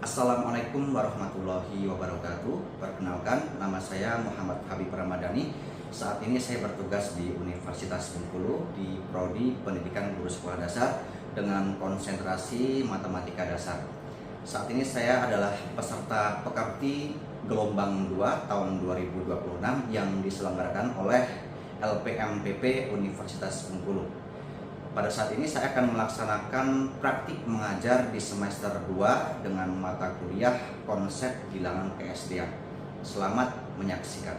Assalamualaikum warahmatullahi wabarakatuh. Perkenalkan, nama saya Muhammad Habib Ramadhani. Saat ini saya bertugas di Universitas Bengkulu di Prodi Pendidikan Guru Sekolah Dasar dengan konsentrasi matematika dasar. Saat ini saya adalah peserta Pekabti gelombang 2 tahun 2026 yang diselenggarakan oleh LPMPP Universitas Bengkulu. Pada saat ini saya akan melaksanakan praktik mengajar di semester 2 dengan mata kuliah konsep bilangan keSDM. Selamat menyaksikan.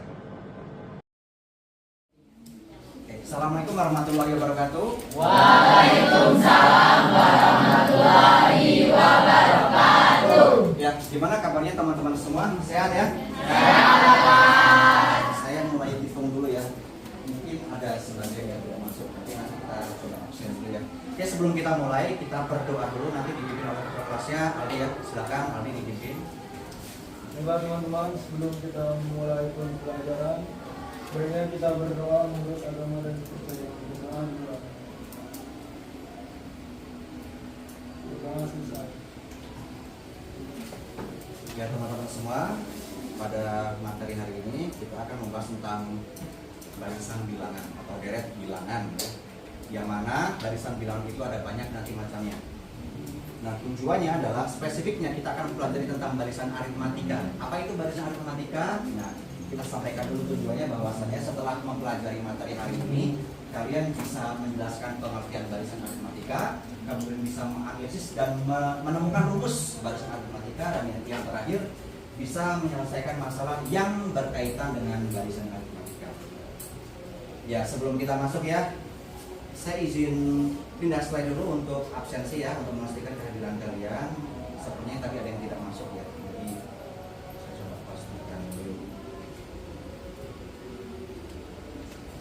Assalamualaikum warahmatullahi wabarakatuh. Waalaikumsalam warahmatullahi wabarakatuh. Ya, gimana kabarnya teman-teman semua? Sehat ya? Sehat, Pak. Saya mulai hitung dulu ya. Mungkin ada sebagian yang tidak masuk, tapi nanti kita coba absen dulu ya. Oke, sebelum kita mulai, kita berdoa dulu, nanti dipimpin oleh ketua kelasnya. Aldi ya, silakan Aldi dipimpin. Baiklah teman-teman, sebelum kita memulai pembelajaran, sebaiknya kita berdoa menurut agama dan kepercayaan kita. Terima kasih. Ya teman-teman semua, pada materi hari ini kita akan membahas tentang barisan bilangan atau deret bilangan ya. Yang mana barisan bilangan itu ada banyak nanti macamnya. Nah, tujuannya adalah spesifiknya kita akan pelajari tentang barisan aritmatika. Apa itu barisan aritmatika? Nah, kita sampaikan dulu tujuannya, bahwasanya setelah mempelajari materi hari ini, kalian bisa menjelaskan pengertian barisan aritmatika, kemudian bisa menganalisis dan menemukan rumus barisan aritmatika, dan yang terakhir bisa menyelesaikan masalah yang berkaitan dengan barisan aritmatika. Ya, sebelum kita masuk ya, saya izin pindah slide dulu untuk absensi ya, untuk memastikan kehadiran kalian. Sepertinya tadi ada yang tidak masuk ya, jadi saya coba pastikan dulu.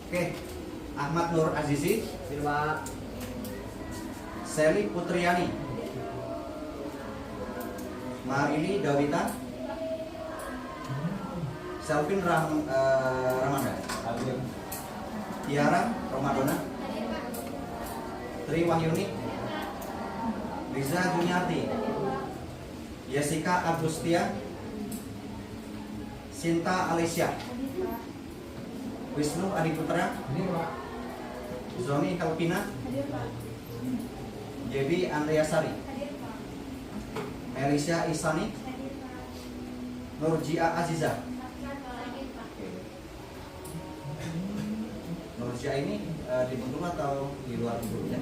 Oke, Ahmad Nur Azizi, Firman. Seli Putriani, Marini Dawita, Selvin Ramanda, Tiara Romadona, Tri Wahyuni, Riza Juniarti, Jessica Agustia, Sinta Alicia, Wisnu Adiputra, Zoni Kalpina, Jebi Andreasari, Melisha Isani, Nurjia Aziza. Nurjia ini di Bengkulu atau di luar Bengkulu ya?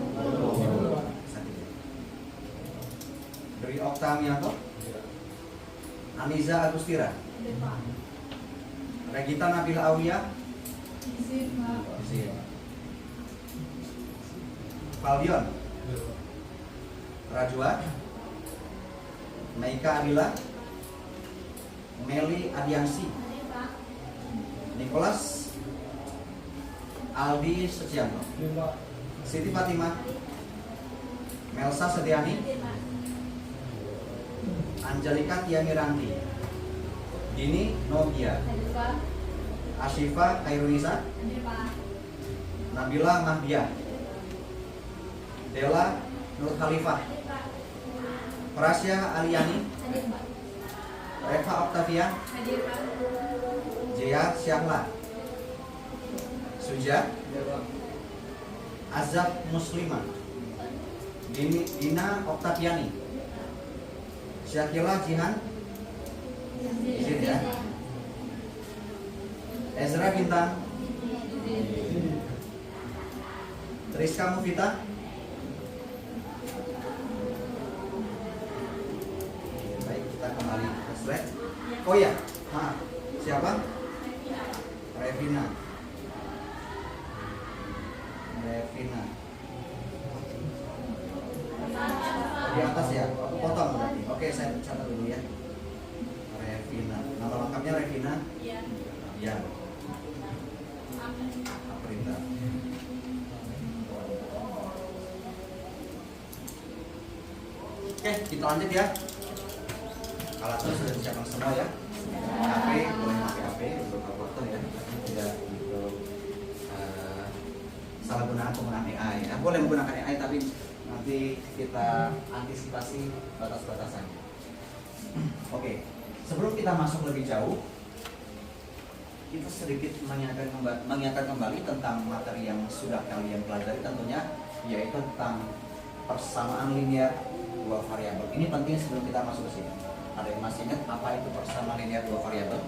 Dari Oktamianto, Aniza Agustira, Regita Nabila Aulia, Faldion, Rajwa, Meika Adila, Meli Adiansi, Nicholas, Aldi Setianto, Siti Fatimah, Melsa Setiani, Angelika Tiamiranti, Dini Novia, Ashifa Khairunisa, Nabila Mahdia, Dela Nur Khalifah, Prasya Aliani, Reva Octavia, Jaya Syahla, Suja, Azab Muslimah, Dina Oktaviani, Syakila Jihan, izin ya, Ezra Bintang, Rizka Mufita, baik, kita kembali ke slide. Oh ya, siapa? Revina. Di atas ya, aku potong berarti. Oke, saya catat dulu ya. Revina. Nama lengkapnya Revina? Iya. Perintah. Oke, kita lanjut ya. Alatnya sudah disiapkan semua ya. HP, boleh pakai HP untuk kalkulator ya. Tidak untuk salah gunakan penggunaan AI ya. Boleh menggunakan AI, tapi nanti kita antisipasi batas-batasannya. Oke, sebelum kita masuk lebih jauh, kita sedikit mengingatkan kembali tentang materi yang sudah kalian pelajari tentunya, yaitu tentang persamaan linear dua variabel. Ini penting sebelum kita masuk ke sini. Ada yang masih ingat apa itu persamaan linear dua variabel?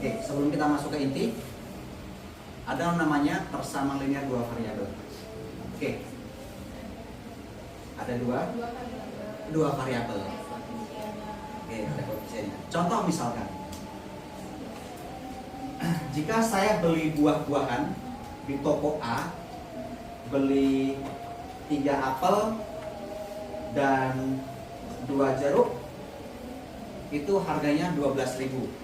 Oke, sebelum kita masuk ke inti, ada namanya persamaan linear dua variabel. Oke, ada dua variabel. Oke, ada koefisiennya. Contoh misalkan, jika saya beli buah-buahan di toko A, beli 3 apel dan 2 jeruk, itu harganya 12.000.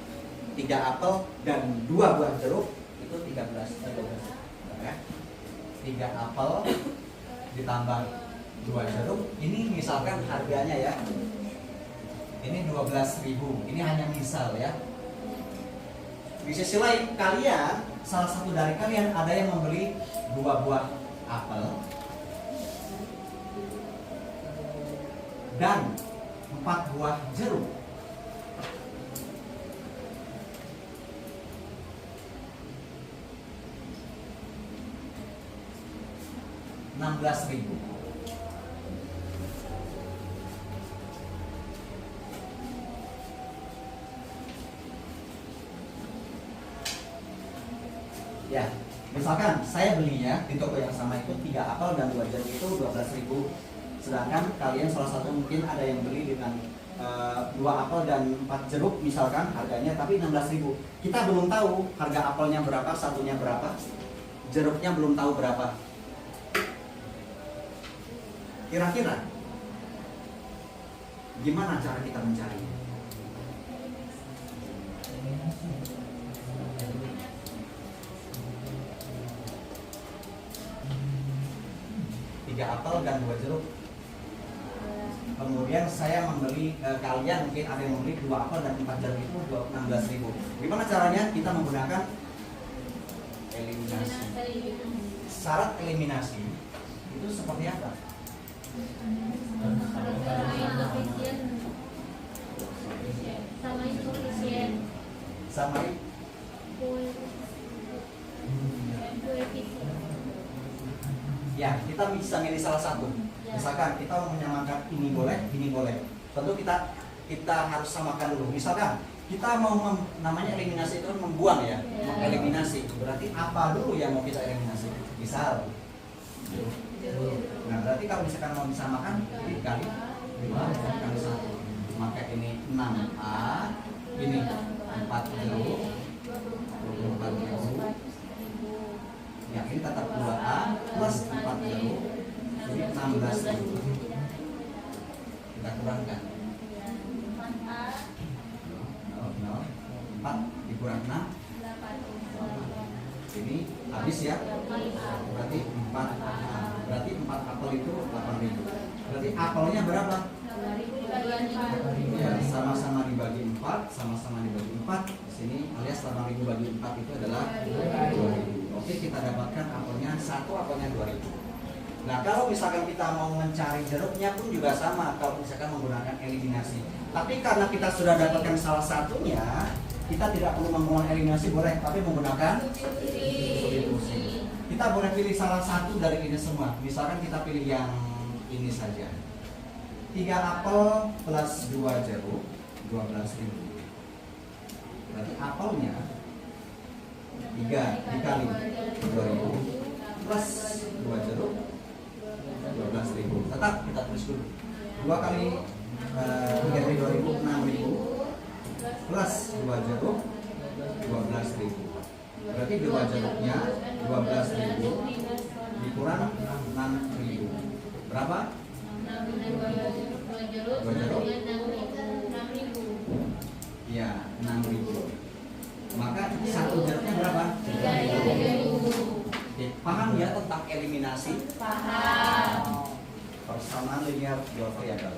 3 apel dan 2 buah jeruk itu 12 ya. 3 apel ditambah 2 jeruk, ini misalkan harganya ya, ini 12.000. Ini hanya misal ya. Di sisi lain, kalian, salah satu dari kalian ada yang membeli 2 buah apel dan 4 buah jeruk. Rp16.000. Ya, misalkan saya belinya di toko yang sama itu 3 apel dan 2 jeruk itu 12.000. Sedangkan kalian salah satu mungkin ada yang beli dengan 2 apel dan 4 jeruk misalkan harganya tapi 16.000. Kita belum tahu harga apelnya berapa, satunya berapa, jeruknya belum tahu berapa. Kira-kira gimana cara kita mencarinya? Tiga apel dan 2 jeruk. Kemudian saya membeli, kalian mungkin ada yang membeli 2 apel dan 4 jeruk itu 16.000. Gimana caranya? Kita menggunakan eliminasi. Syarat eliminasi itu seperti apa? Sama ya, kita bisa milih salah satu. Misalkan kita mau menyamakan ini boleh, ini boleh. Tentu kita harus samakan dulu. Misalkan kita mau namanya eliminasi itu membuang ya, mengeliminasi. Berarti apa dulu yang mau kita eliminasi? Misal. Nah, berarti kalau misalkan mau disamakan dikali 5 kali 1. Maka ini 6A, ini 4 jeruk, 24 jeruk. Ya, ini tetap 2A plus 4 jeruk, jadi 16.000. Kita kurangkan 4 dikurang 6, ini habis ya, berarti 4. Berarti 4 apel itu 8.000. Berarti apelnya berapa? Ya, sama-sama dibagi 4, sama-sama dibagi 4. Di sini alias 8.000 bagi 4 itu adalah 2.000. Oke, kita dapatkan apelnya 1, apelnya 2.000. Nah, kalau misalkan kita mau mencari jeruknya pun juga sama, kalau misalkan menggunakan eliminasi. Tapi karena kita sudah dapatkan salah satunya, kita tidak perlu menggunakan eliminasi, boleh, tapi menggunakan substitusi. Kita boleh pilih salah satu dari ini semua. Misalkan kita pilih yang ini saja. 3 apel plus 2 jeruk, 12.000. Berarti apelnya 3 dikali 2.000 plus 2 jeruk 12.000. Tetap kita tulis dulu. 2 kali 3 kali 2.000 6.000 plus 2 jeruk 12.000. Berarti 2 jeruknya 12.000 dikurang 6.000. Berapa? 2 jeruk? Ya, 6.000. Maka satu jeruknya berapa? 3.000. Oke, paham ya tentang eliminasi? Paham. Persamaan linear dua variabel.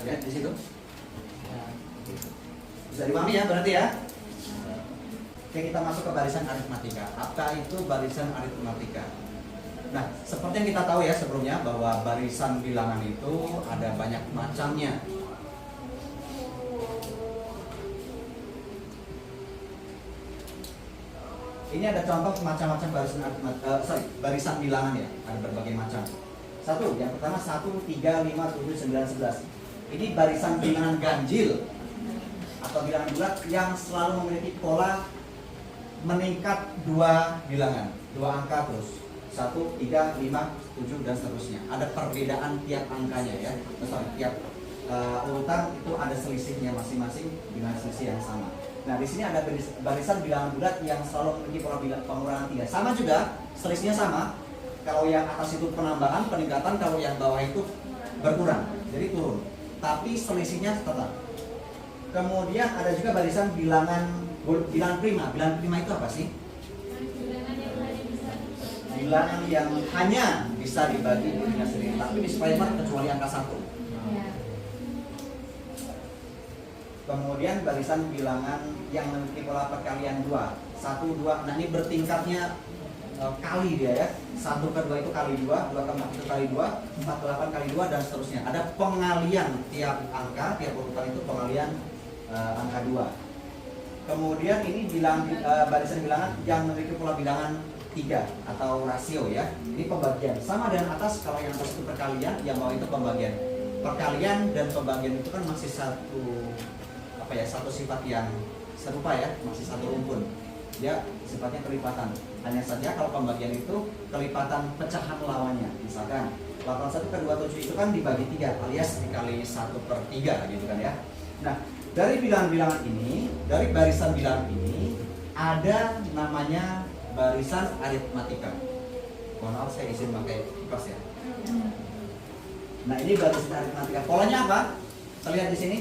Lihat di situ. Bisa dipahami ya berarti ya? Oke, kita masuk ke barisan aritmatika. Apa itu barisan aritmatika? Nah, seperti yang kita tahu ya sebelumnya bahwa barisan bilangan itu ada banyak macamnya. Ini ada contoh macam-macam barisan bilangan ya, ada berbagai macam. Satu, yang pertama 1, 3, 5, 7, 9, 11. Ini barisan bilangan ganjil atau bilangan bulat yang selalu memiliki pola meningkat dua bilangan, dua angka terus 1, 3, 5, 7 dan seterusnya. Ada perbedaan tiap angkanya ya, tiap urutan itu ada selisihnya masing-masing dengan selisih yang sama. Nah di sini ada barisan bilangan bulat yang selalu memiliki pola pengurangan 3. Sama juga, selisihnya sama. Kalau yang atas itu penambahan, peningkatan, kalau yang bawah itu berkurang, jadi turun. Tapi selisihnya tetap. Kemudian ada juga barisan bilangan prima. Bilangan prima itu apa sih? Bilangan yang hanya bisa dibagi dirinya sendiri, tapi disebutkan kecuali angka 1. Kemudian barisan bilangan yang memiliki pola perkalian 2, 1, 2. Nah ini bertingkatnya kali dia ya. 1 ke 2 itu kali 2, 2 ke 4 itu kali 2, 4 ke 8 kali 2 dan seterusnya. Ada pengalian tiap angka, tiap urutan itu pengalian angka 2. Kemudian ini barisan bilangan yang memiliki pola bilangan 3 atau rasio ya. Ini pembagian. Sama dengan atas, kalau yang atas itu perkalian, yang bawah itu pembagian. Perkalian dan pembagian itu kan masih satu sifat yang serupa ya, masih satu rumpun. Ya, sifatnya kelipatan. Hanya saja kalau pembagian itu kelipatan pecahan lawannya. Misalkan 81 ke 27 itu kan dibagi 3 alias dikali 1/3 gitu kan ya. Nah, dari bilangan-bilangan ini, dari barisan bilangan ini ada namanya barisan aritmatika. Mohon maaf saya izin pakai kipas ya. Nah, ini barisan aritmatika. Polanya apa? Terlihat di sini.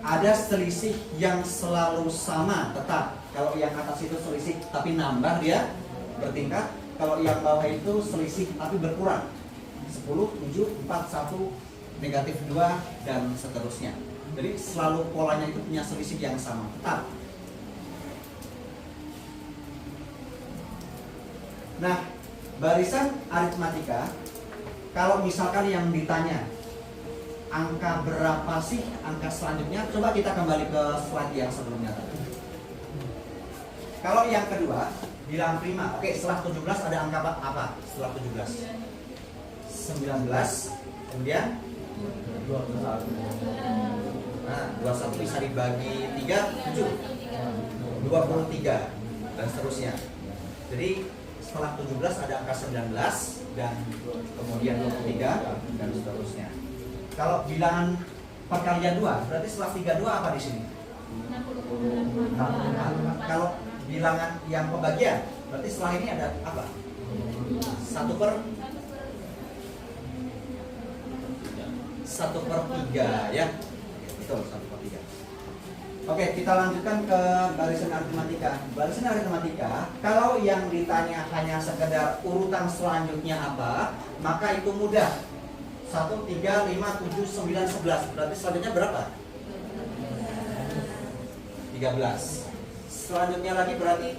Ada selisih yang selalu sama, tetap. Kalau yang atas itu selisih tapi nambah dia bertingkat. Kalau yang bawah itu selisih tapi berkurang. 10, 7, 4, 1, negatif 2 dan seterusnya. Jadi selalu polanya itu punya selisih yang sama, tetap. Nah, barisan aritmatika, kalau misalkan yang ditanya angka berapa sih angka selanjutnya, coba kita kembali ke slide yang sebelumnya tadi. Kalau yang kedua, bilangan prima. Oke, setelah 17 ada angka apa? Setelah 17 19, kemudian 21. Nah, 21 bisa dibagi 3, 7 23 dan seterusnya. Jadi setelah 17 ada angka 19 dan kemudian 23 dan seterusnya. Kalau bilangan perkalian 2, berarti setelah 32 apa di sini? 64. Kalau bilangan yang pembagian, berarti setelah ini ada apa? 1/3 ya. Betul, 1/3. Oke, kita lanjutkan ke barisan aritmatika. Barisan aritmatika, kalau yang ditanya hanya sekedar urutan selanjutnya apa, maka itu mudah. 1, 3, 5, 7, 9, 11. Berarti selanjutnya berapa? 13. Selanjutnya lagi berarti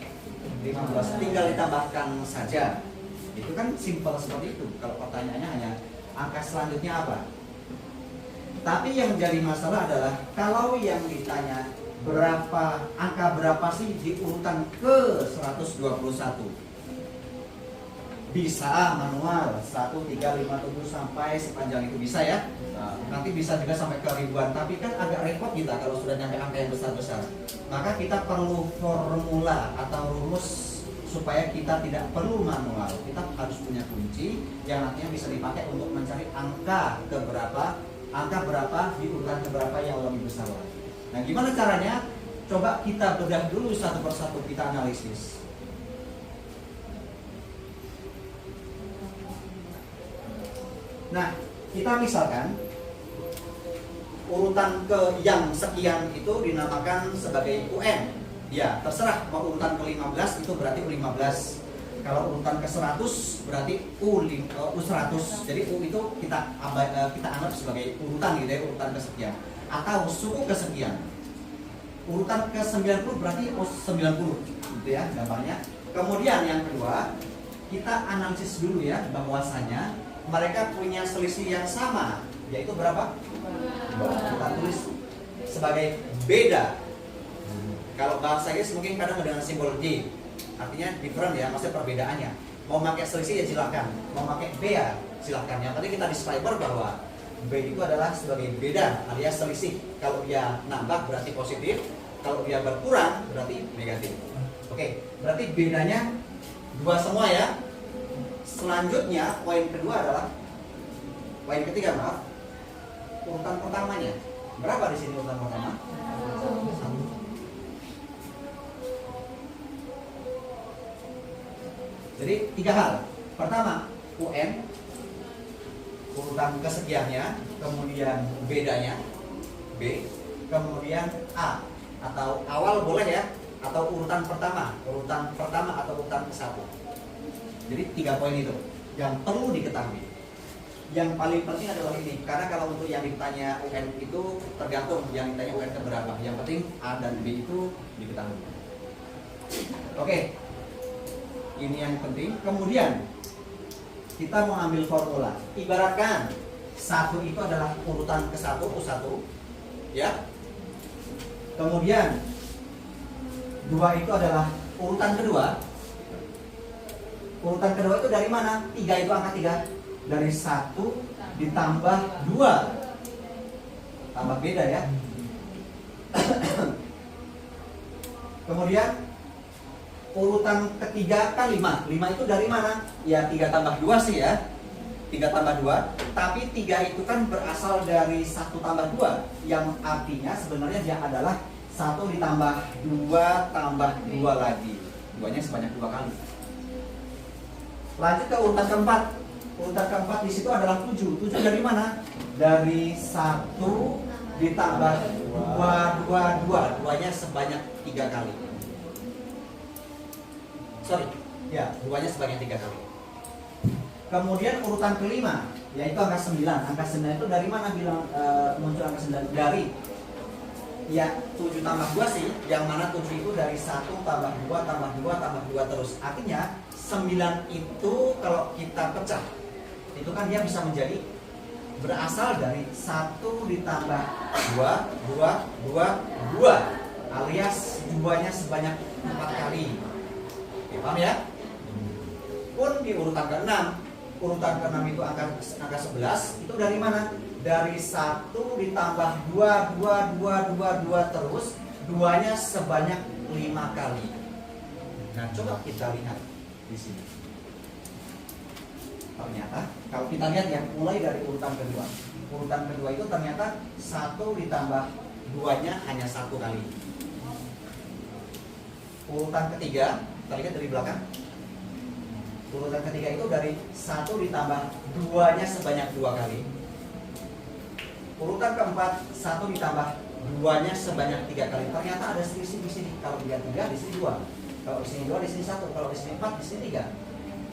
15. Tinggal ditambahkan saja. Itu kan simpel seperti itu. Kalau pertanyaannya hanya angka selanjutnya apa? Tapi yang menjadi masalah adalah kalau yang ditanya angka berapa sih di urutan ke 121. Bisa manual 1, 3, 5, 7 sampai sepanjang itu bisa ya. Nanti bisa juga sampai ke ribuan, tapi kan agak repot kita kalau sudah nyampe angka yang besar-besar. Maka kita perlu formula atau rumus supaya kita tidak perlu manual. Kita harus punya kunci yang nantinya bisa dipakai untuk mencari angka berapa di urutan keberapa yang lebih besar lagi. Nah, gimana caranya? Coba kita bedah dulu satu persatu, kita analisis. Nah, kita misalkan urutan ke yang sekian itu dinamakan sebagai UN. Ya, terserah mau urutan ke-15 itu berarti U15. Kalau urutan ke-100 berarti U100. Jadi U itu kita anggap sebagai urutan gitu ya, urutan kesekian atau suku kesekian. Urutan ke 90 berarti 90, gitu ya gampangnya. Kemudian yang kedua, kita analisis dulu ya bahwasanya mereka punya selisih yang sama, yaitu berapa? 2. Kita tulis sebagai beda. Kalau bahasa Inggris mungkin kadang dengan simbol D, artinya different ya, maksudnya perbedaannya. Mau pakai selisih ya silakan, mau pakai B ya silakan. Yang tadi kita disclaimer bahwa B itu adalah sebagai beda alias selisih. Kalau dia nambah berarti positif, kalau dia berkurang berarti negatif. Oke, berarti bedanya 2 semua ya. Selanjutnya poin kedua adalah poin ketiga, maaf. Urutan pertamanya. Berapa di sini urutan pertama? 1. Jadi 3 hal. Pertama, UN, urutan kesekiannya, kemudian bedanya, B, kemudian A atau awal boleh ya, atau urutan pertama atau urutan ke-1. Jadi 3 poin itu yang perlu diketahui. Yang paling penting adalah ini, karena kalau untuk yang ditanya UN itu tergantung yang ditanya UN keberapa. Yang penting A dan B itu diketahui. Oke, ini yang penting. Kemudian kita mau ambil formula. Ibaratkan 1 itu adalah urutan ke-1, U1, ya. Kemudian 2 itu adalah urutan kedua. Urutan kedua itu dari mana? 3 itu angka 3. Dari 1 ditambah 2. Tambah beda ya. Kemudian urutan ketiga kan 5. 5 itu dari mana? Ya 3 tambah 2 sih ya. 3 tambah 2. Tapi 3 itu kan berasal dari 1 tambah 2. Yang artinya sebenarnya dia adalah 1 ditambah 2 tambah 2 lagi. 2-nya sebanyak 2 kali. Lanjut ke urutan keempat. Urutan keempat di situ adalah 7. 7 dari mana? Dari 1 ditambah 2, 2. 2-nya sebanyak 3 kali. Sorry, ya 2-nya sebanyak 3 kali. Kemudian urutan kelima, yaitu angka 9. Angka 9 itu dari mana bilang muncul angka 9? Dari ya 7 tambah 2 sih, yang mana 7 itu dari 1 tambah 2 tambah 2 tambah 2 terus. Artinya 9 itu kalau kita pecah, itu kan dia bisa menjadi berasal dari 1 ditambah 2, 2, 2, 2 alias 2-nya sebanyak 4 kali. Oke, paham ya? Pun di urutan ke-6, urutan ke-6 itu angka 11, itu dari mana? Dari 1 ditambah 2, 2, 2, 2, 2 terus, 2-nya sebanyak 5 kali. Nah, coba kita lihat di sini. Ternyata kalau kita lihat ya, mulai dari urutan kedua. Urutan kedua itu ternyata 1 ditambah 2-nya hanya 1 kali. Urutan ketiga, kita lihat dari belakang. Urutan ketiga itu dari 1 ditambah 2-nya sebanyak 2 kali. Urutan keempat, 1 ditambah 2-nya sebanyak 3 kali. Ternyata ada selisih di sini. Kalau dia 3, di sini 2. Kalau di sini 2, di sini 1. Kalau di sini 4, di sini 3.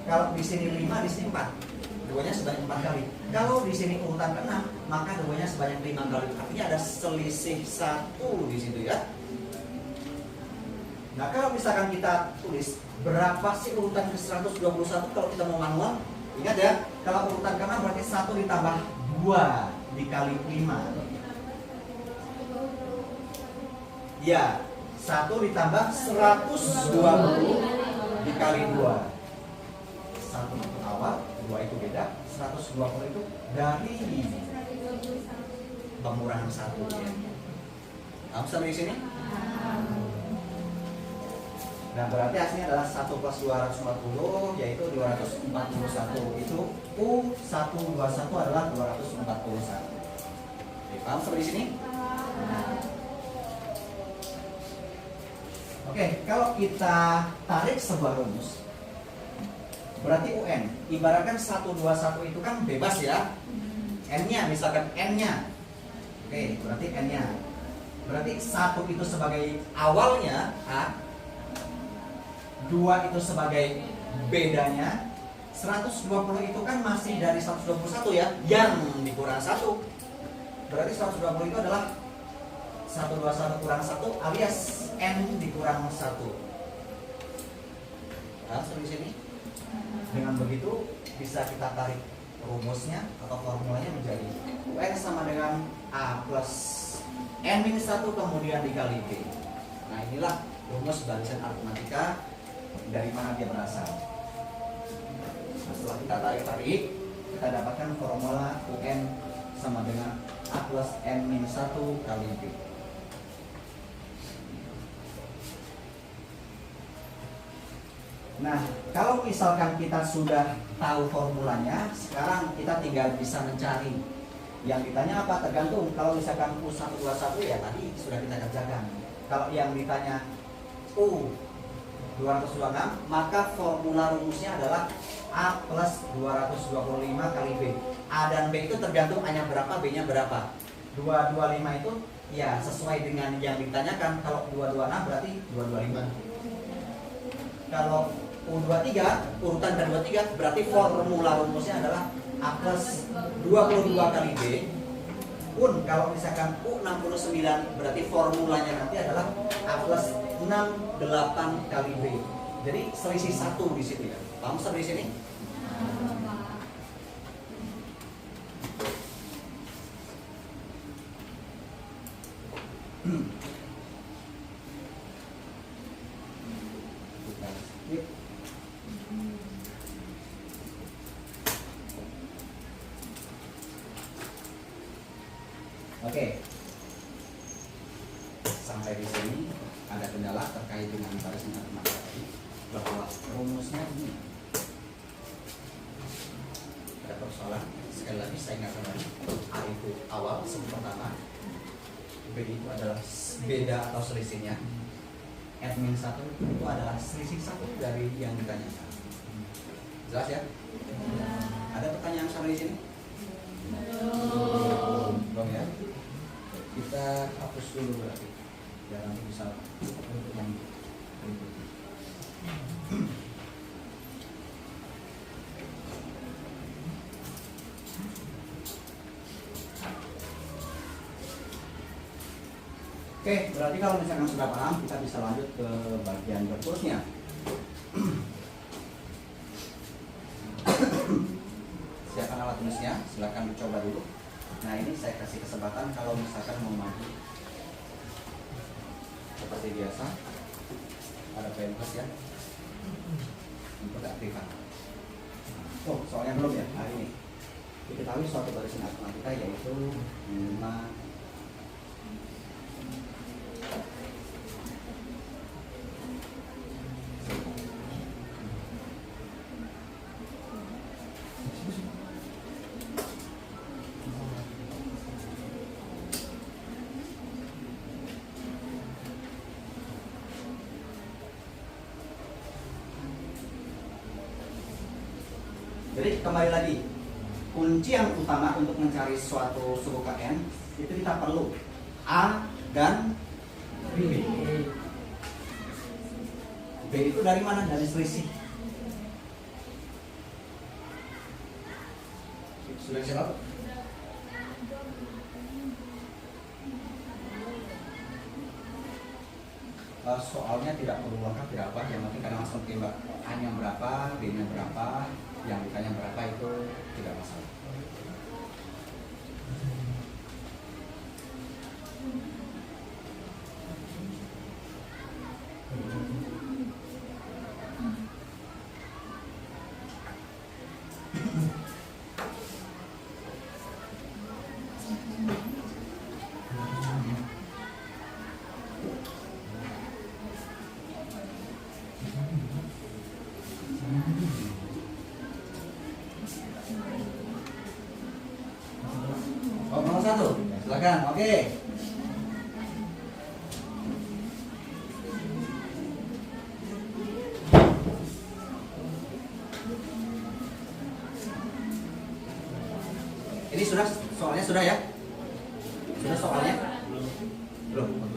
Kalau di sini 5, di sini 4. 2-nya sebanyak 4 kali. Kalau di sini urutan ke-6, maka 2-nya sebanyak 5 kali. Artinya ada selisih 1 di situ ya. Nah, kalau misalkan kita tulis berapa sih urutan ke-121 kalau kita mau manual, ingat ya, kalau urutan ke-6 berarti 1 ditambah 2 dikali 5. Ya, 1 ditambah 120 dikali 2. 1 itu awal, 2 itu beda, 120 itu dari pengurangan 1 ya. Paham sampai di sini? Nah, berarti hasilnya adalah 1 plus 240 yaitu 241. Itu U121 adalah 241. Oke, paham sampai di sini? Oke, kalau kita tarik sebuah rumus, berarti UN, ibaratkan 121 itu kan bebas ya. N-nya, misalkan N-nya. Oke, berarti N-nya. Berarti 1 itu sebagai awalnya A, 2 itu sebagai bedanya, 120 itu kan masih dari 121 ya, yang dikurang 1. Berarti 120 itu adalah 121 kurang 1 alias N dikurang 1. Nah, di sini. Dengan begitu bisa kita tarik rumusnya atau formulanya menjadi UN sama dengan A plus N minus 1 kemudian dikali B. Nah, inilah rumus barisan aritmatika dari mana dia berasal. Nah, setelah kita tarik-tarik, kita dapatkan formula UN sama dengan A plus N minus 1 kali B. Nah, kalau misalkan kita sudah tahu formulanya, sekarang kita tinggal bisa mencari. Yang ditanya apa? Tergantung. Kalau misalkan U121 ya tadi sudah kita kerjakan. Kalau yang ditanya U226, maka formula rumusnya adalah A plus 225 kali B. A dan B itu tergantung A-nya berapa, B-nya berapa. 225 itu ya sesuai dengan yang ditanyakan. Kalau 226 berarti 225. Kalau U23, urutan ke-23 berarti formula rumusnya adalah A plus 22 kali B. Pun kalau misalkan U69 berarti formulanya nanti adalah A plus 68 kali B. Jadi selisih 1 di situ ya. Paham sampai di sini? Oke. Sampai di sini ada kendala terkait dengan barisan aritmatika tadi bahwa rumusnya ini. Ada persoalan. Sekali lagi saya ingatkan lagi. A itu awal sebut pertama. B itu adalah beda atau selisihnya. N-1 itu adalah selisih 1 dari yang ditanyakan. Jelas ya? Ada pertanyaan sampai di sini? Belum ya? Kita hapus dulu berarti biar nanti bisa untuk yang berikutnya. Oke, berarti kalau misalkan sudah paham, kita bisa lanjut ke bagian berikutnya. Siapkan alat tulisnya, silakan dicoba dulu. Nah, ini saya kasih kesempatan kalau misalkan mau maju seperti biasa, ada pentas ya untuk aktifan. Oh, soalnya belum ya hari ini. Diketahui suatu barisan aritmatika yaitu 5. Jadi kembali lagi, kunci yang utama untuk mencari suatu suku KN itu kita perlu A dan B. B itu dari mana? Dari selisih. Sudah siap? Soalnya tidak perlu lengkap, tidak apa, yang penting kadang langsung tembak A-nya berapa, B-nya berapa, yang ditanya berapa itu tidak masalah. Oh, nomor 1, silakan. Oke. Ini sudah soalnya sudah ya? Sudah soalnya? Belum.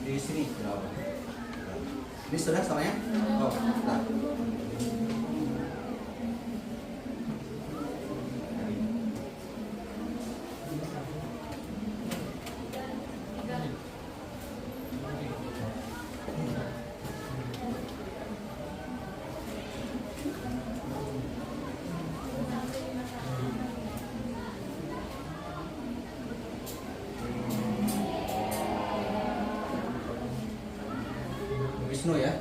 Di sini berapa? Ini sudah samanya? Oh, nah. Wisnu ya.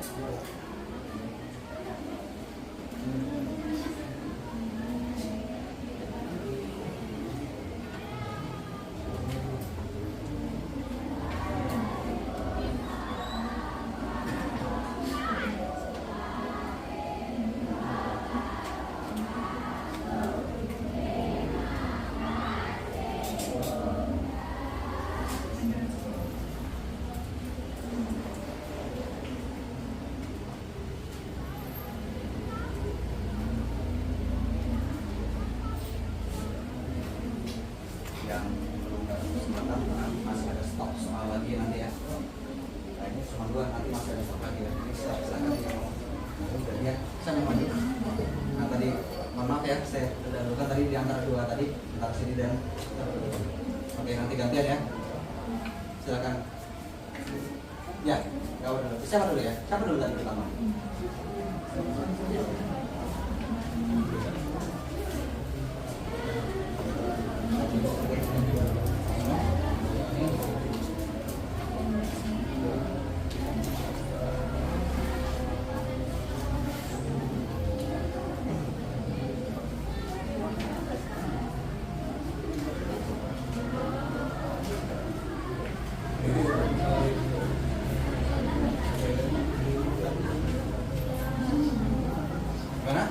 Yang belum dapat kesempatan masih ada stok soal lagi nanti ya. Nah ini cuma 2, nanti masih ada stok lagi ya. Ini silakan yang mau udah ya. Saya mau maju. Nah tadi mohon maaf ya, saya dahulukan tadi di antara 2 tadi, antara sini dan oke, nanti gantian ya. Silakan. Ya, gawat dulu. Siapa dulu ya? Siapa dulu tadi pertama? Gimana?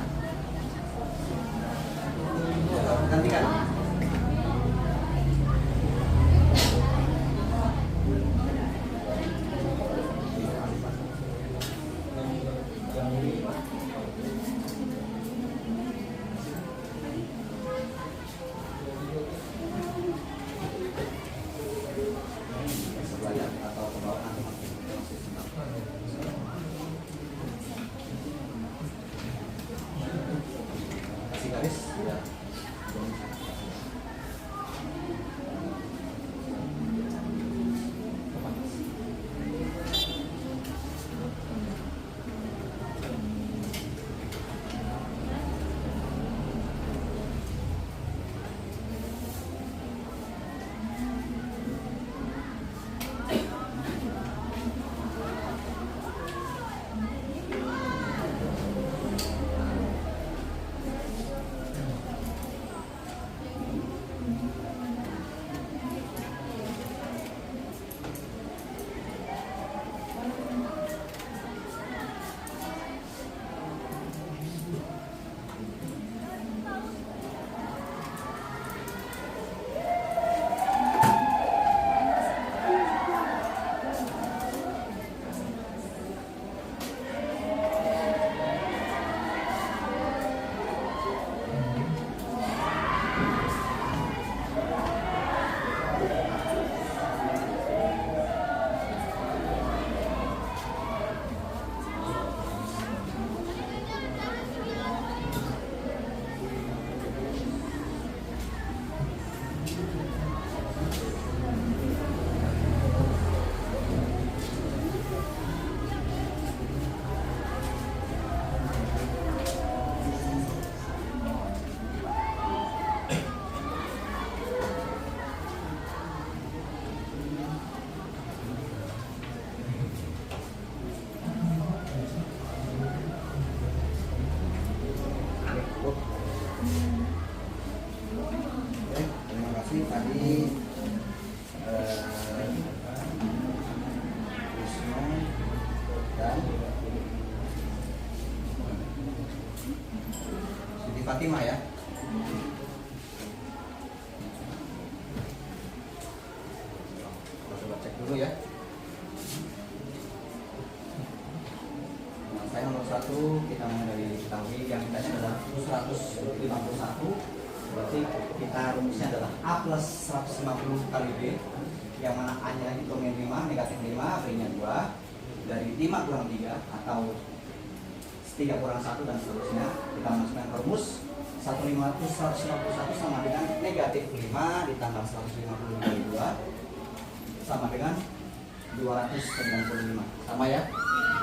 Gantikan. Sebelah atau ke bawah nanti masih kasih garis ya. Tadi Wisnu dan Siti Fatimah ya. Coba cek dulu ya. Nah, saya nomor 1 kita mulai dari ketahui yang kitanya adalah 151. Berarti kita rumusnya adalah A plus 150 kali B, yang mana A nya itu min 5, negatif 5, B nya 2. dari 5 kurang 3 atau 3 kurang 1 dan seterusnya, kita masukkan ke rumus 151 sama dengan negatif 5 ditambah 150 dikali 2 sama dengan 295. Sama ya?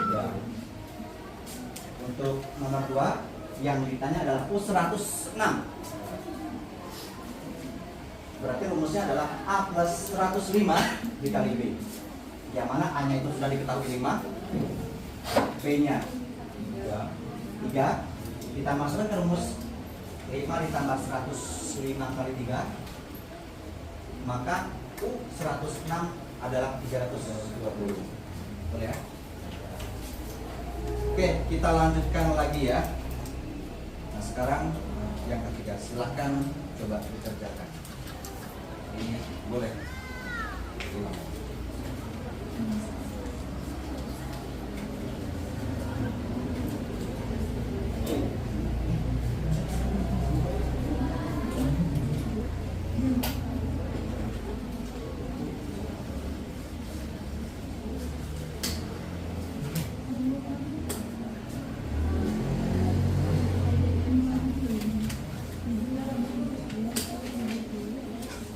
Ya. Untuk nomor 2 yang ditanya adalah U106. Berarti rumusnya adalah A plus 105 dikali B. Yang mana A-nya itu sudah diketahui 5, B-nya 3. Kita masukkan ke rumus 5 ditambah 105 kali 3, maka U106 adalah 320. Boleh ya? Oke, kita lanjutkan lagi ya. Nah sekarang yang ketiga, silahkan coba dikerjakan. Ini boleh.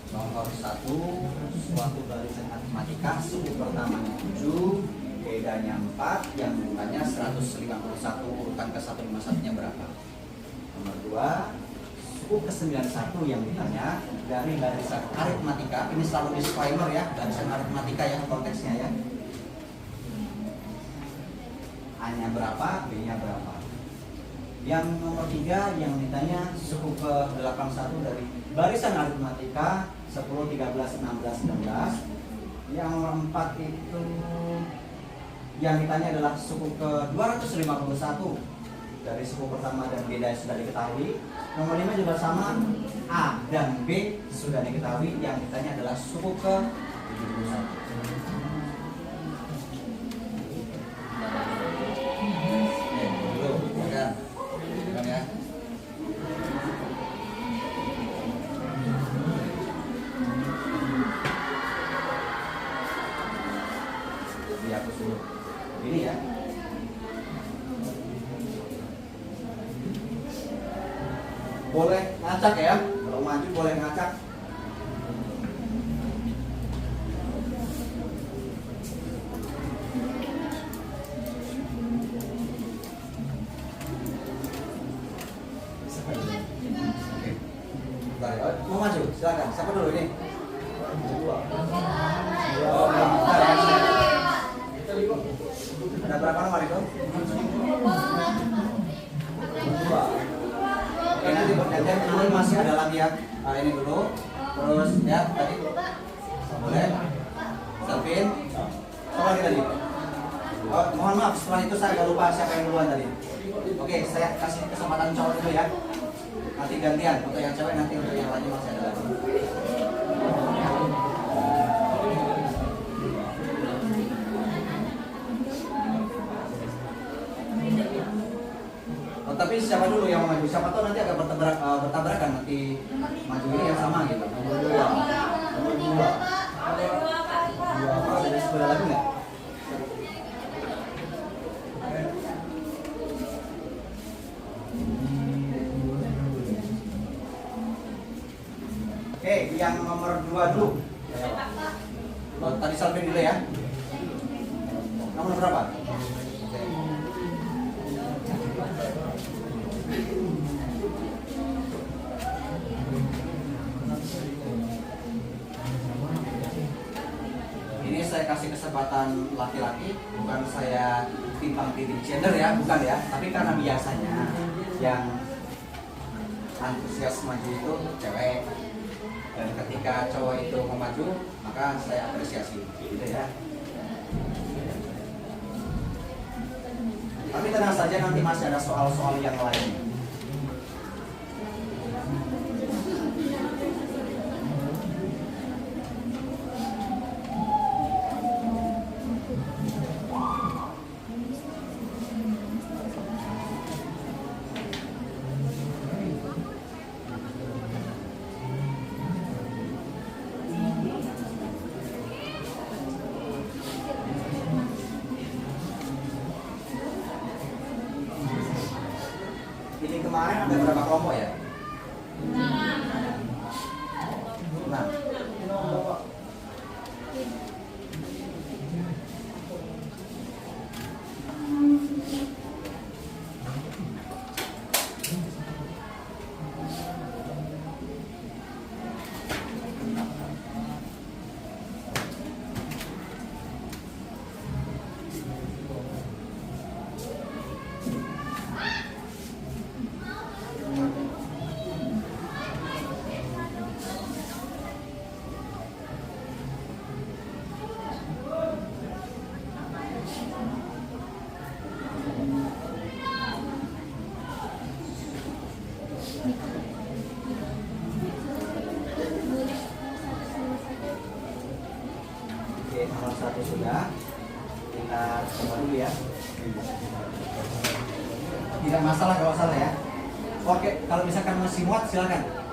Nomor 1, suatu barisan matematika, suku pertamanya 7, bedanya 4, yang urutannya 151, urutan ke 151-nya berapa? Nomor 2, suku ke-91 yang ditanya dari barisan aritmatika, ini selalu disclaimer ya, barisan aritmatika ya konteksnya ya. A-nya berapa, B-nya berapa? Yang nomor 3 yang ditanya suku ke-81 dari barisan aritmatika 10, 13, 16, 19. Yang nomor 4 itu yang ditanya adalah suku ke-251 dari suku pertama dan beda sudah diketahui. Nomor 5 juga sama, A dan B sudah diketahui. Yang ditanya adalah suku ke-71. Ya. Dihapus dulu. Ini ya. Boleh ngacak ya. Kalau maju boleh ngacak. Mau maju, silakan. Siapa dulu ini? Ada berapa nomor itu? Oke, nanti bergantian dulu masih ada lagi ya. Ini dulu. Terus ya tadi. Boleh? Salvin. Siapa lagi tadi? Oh, mohon maaf, setelah itu saya agak lupa siapa yang duluan tadi. Oke, saya kasih kesempatan cowok dulu ya. Nanti gantian, untuk yang cewek nanti, untuk yang lagi masih ada lagi. Oh, tapi siapa dulu yang mau maju? Siapa tahu nanti agak bertabrakan nanti maju ini yang sama gitu. Nomor 2. Ada sebelah lagi nggak? Oke, yang nomor 2 dulu. Oh, tadi Salvin dulu ya. Nomor berapa? Ini saya kasih kesempatan laki-laki, bukan saya timbang titik gender ya, bukan ya. Tapi karena biasanya yang antusias maju itu cewek. Dan ketika cowok itu mau maju, maka saya apresiasi, gitu ya. Tapi tenang saja, nanti masih ada soal-soal yang lain. kemarin ada berapa kelompok ya? 6. Bapak. Oke, nomor 1 sudah. Kita coba dulu ya. Tidak masalah kalau salah ya. Oke, kalau misalkan masih muat silakan.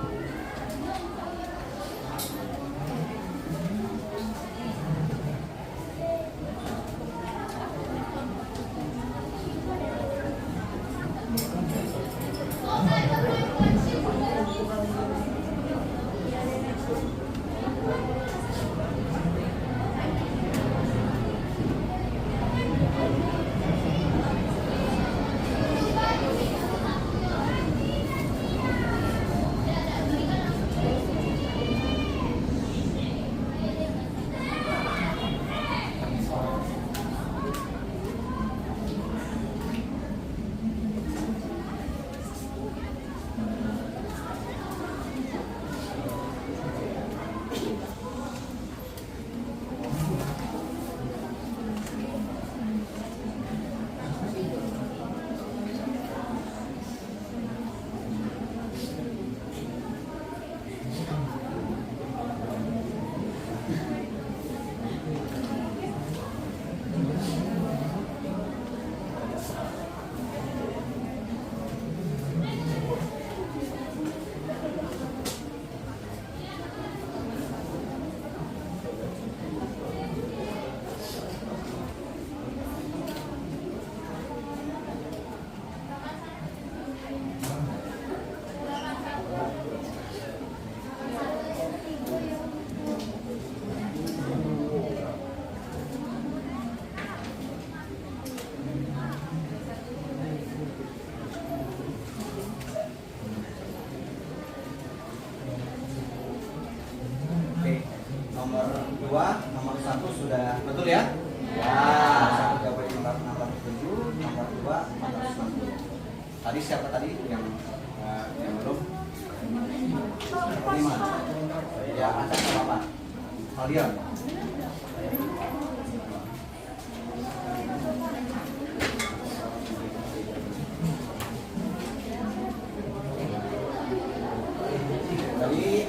Oke, nomor 2, nomor 1 sudah betul ya? Ya, satu jawaban nomor 7, nomor 2, nomor 90. Tadi siapa tadi yang belum? 5. Ya, acak sama apa? Kalian. Jadi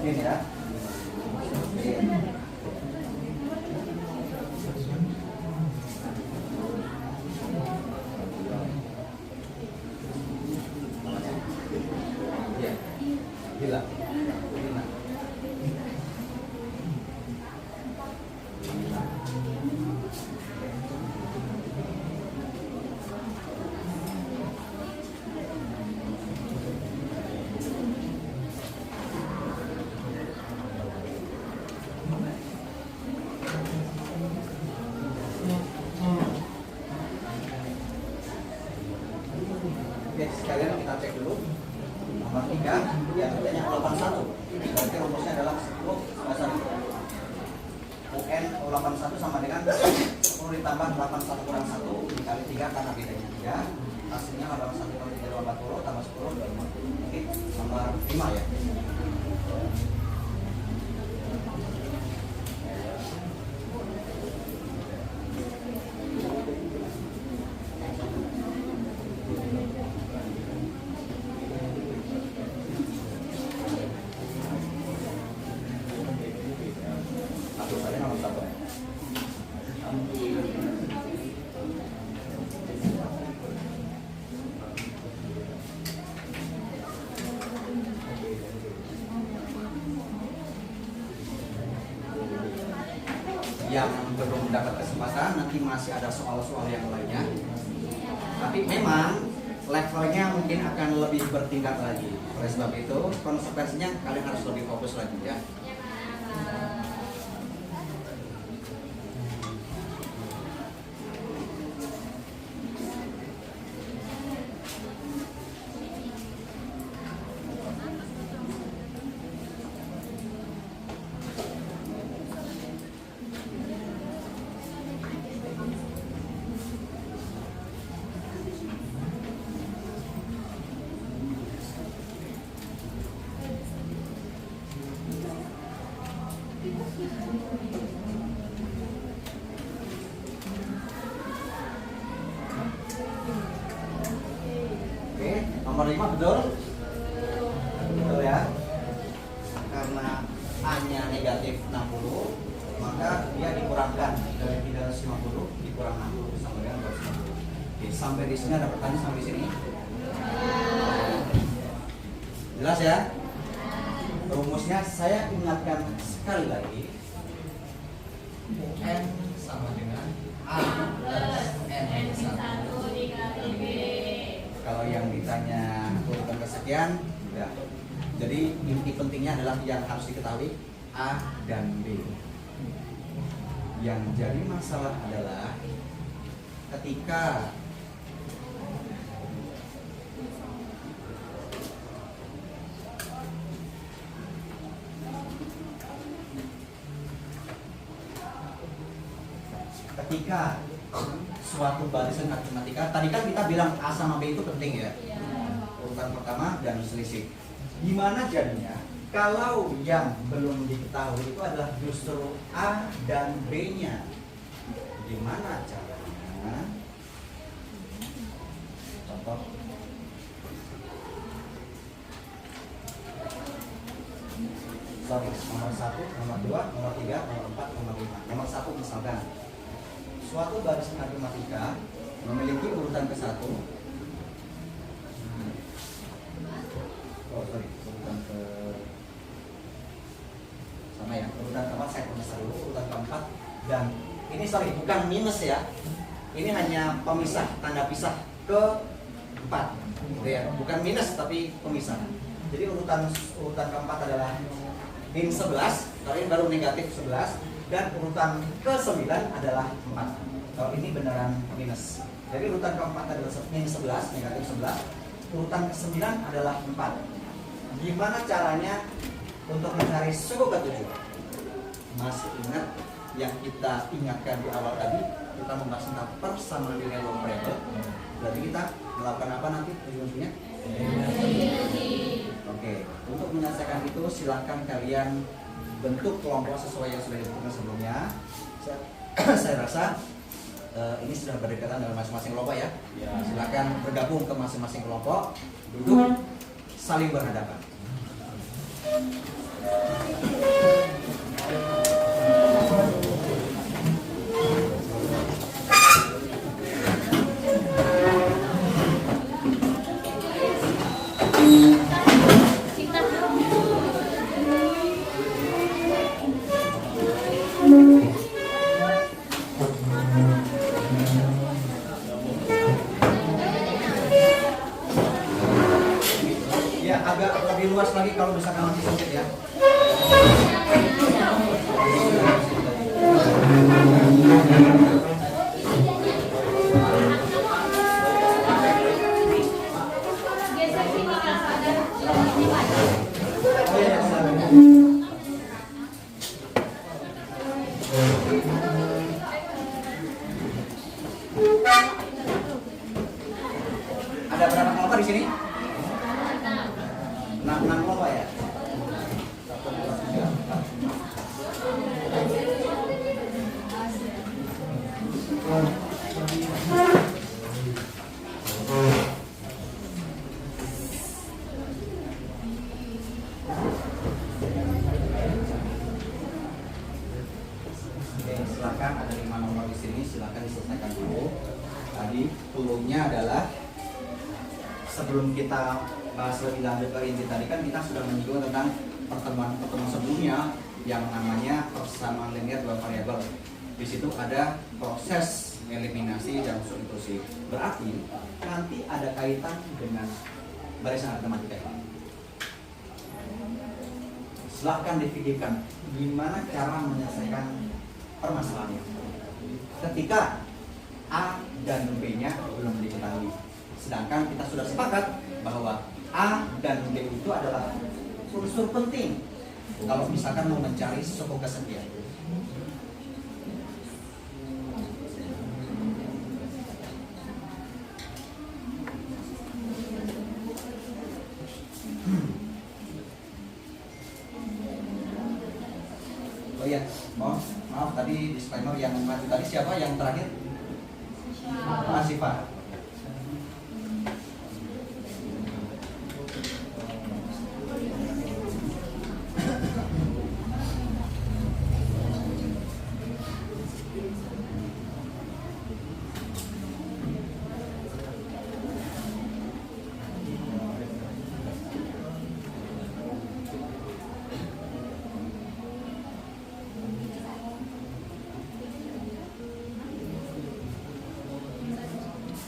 ini ya. Ya. Gila. Gila. Oke, sekalian kita cek dulu. Nomor 3, ya katanya 81. Berarti rumusnya adalah 10 UN 81 sama dengan 10 ditambah 81 kurang 1 dikali 3 karena bedanya 3. Hasilnya 81 kali 3 40 tambah 10 50. Oke, nomor 5 ya. Satu saja nomor 1. Yang belum mendapat kesempatan nanti masih ada soal-soal yang lainnya. Tapi memang levelnya mungkin akan lebih bertingkat lagi. Oleh sebab itu konsekuensinya kalian harus lebih fokus lagi ya. Oke, nomor 5 betul? Betul ya. Karena A-nya negatif 60, maka dia dikurangkan dari 350 dikurang 60 sama dengan 250. Oke, sampai di sini ada pertanyaan sampai di sini. Jelas ya? Rumusnya saya ingatkan sekali lagi. N sama dengan A plus N-1 dikali B. Kalau yang ditanya urutan kesekian, ya. Jadi inti pentingnya adalah yang harus diketahui A dan B. Yang jadi masalah adalah ketika suatu barisan matematika, tadi kan kita bilang A sama B itu penting ya, urutan pertama dan selisih. Gimana jadinya kalau yang belum diketahui itu adalah justru A dan B-nya? Gimana caranya? Contoh. Sorry, nomor 1, nomor 2, nomor 3, nomor 4, nomor 5. Nomor 1 misalkan suatu barisan matematika memiliki urutan ke-1. Urutan ke sama ya, urutan keempat saya pemisah dulu, urutan keempat, dan ini bukan minus ya. Ini hanya pemisah, tanda pisah ke-4. Gitu ya, bukan minus tapi pemisah. Jadi urutan keempat adalah min 11, kalau ini baru negatif 11. Dan urutan ke-9 adalah 4. Kalau ini beneran minus. Jadi urutan keempat adalah minus 11, negatif 11. Urutan ke-9 adalah 4. Gimana caranya untuk mencari suku ke-7? Masih ingat yang kita ingatkan di awal tadi? Kita membahas tentang persamaan nilai long variable. Berarti kita melakukan apa nanti ujung-ujungnya? Oke, untuk menyelesaikan itu silakan kalian bentuk kelompok sesuai yang sudah ditentukan sebelumnya. Saya rasa ini sudah berdekatan dengan masing-masing kelompok ya. Silakan bergabung ke masing-masing kelompok, duduk saling berhadapan. Agak lebih luas lagi kalau misalkan masih sempit ya. Ada berapa kelompok di sini? 6 kelompok ya? 1, 2, 3, 4, 5. Oke, silakan ada 5 nomor di sini, silakan diselesaikan dulu. Tadi clue-nya adalah sebelum kita bahas lebih lanjut ke inti tadi kan kita sudah menyinggung tentang pertemuan sebelumnya yang namanya persamaan linear dua variabel. Di situ ada proses eliminasi dan unsur inklusif. Berarti nanti ada kaitan dengan barisan aritmatika ini. Silahkan dipikirkan gimana cara menyelesaikan permasalahannya. Ketika A dan B-nya belum diketahui, sedangkan kita sudah sepakat bahwa A dan B itu adalah unsur penting kalau misalkan mau mencari suku kesekian. Oh iya, maaf tadi disclaimer yang maju tadi siapa yang terakhir? Mas Siva.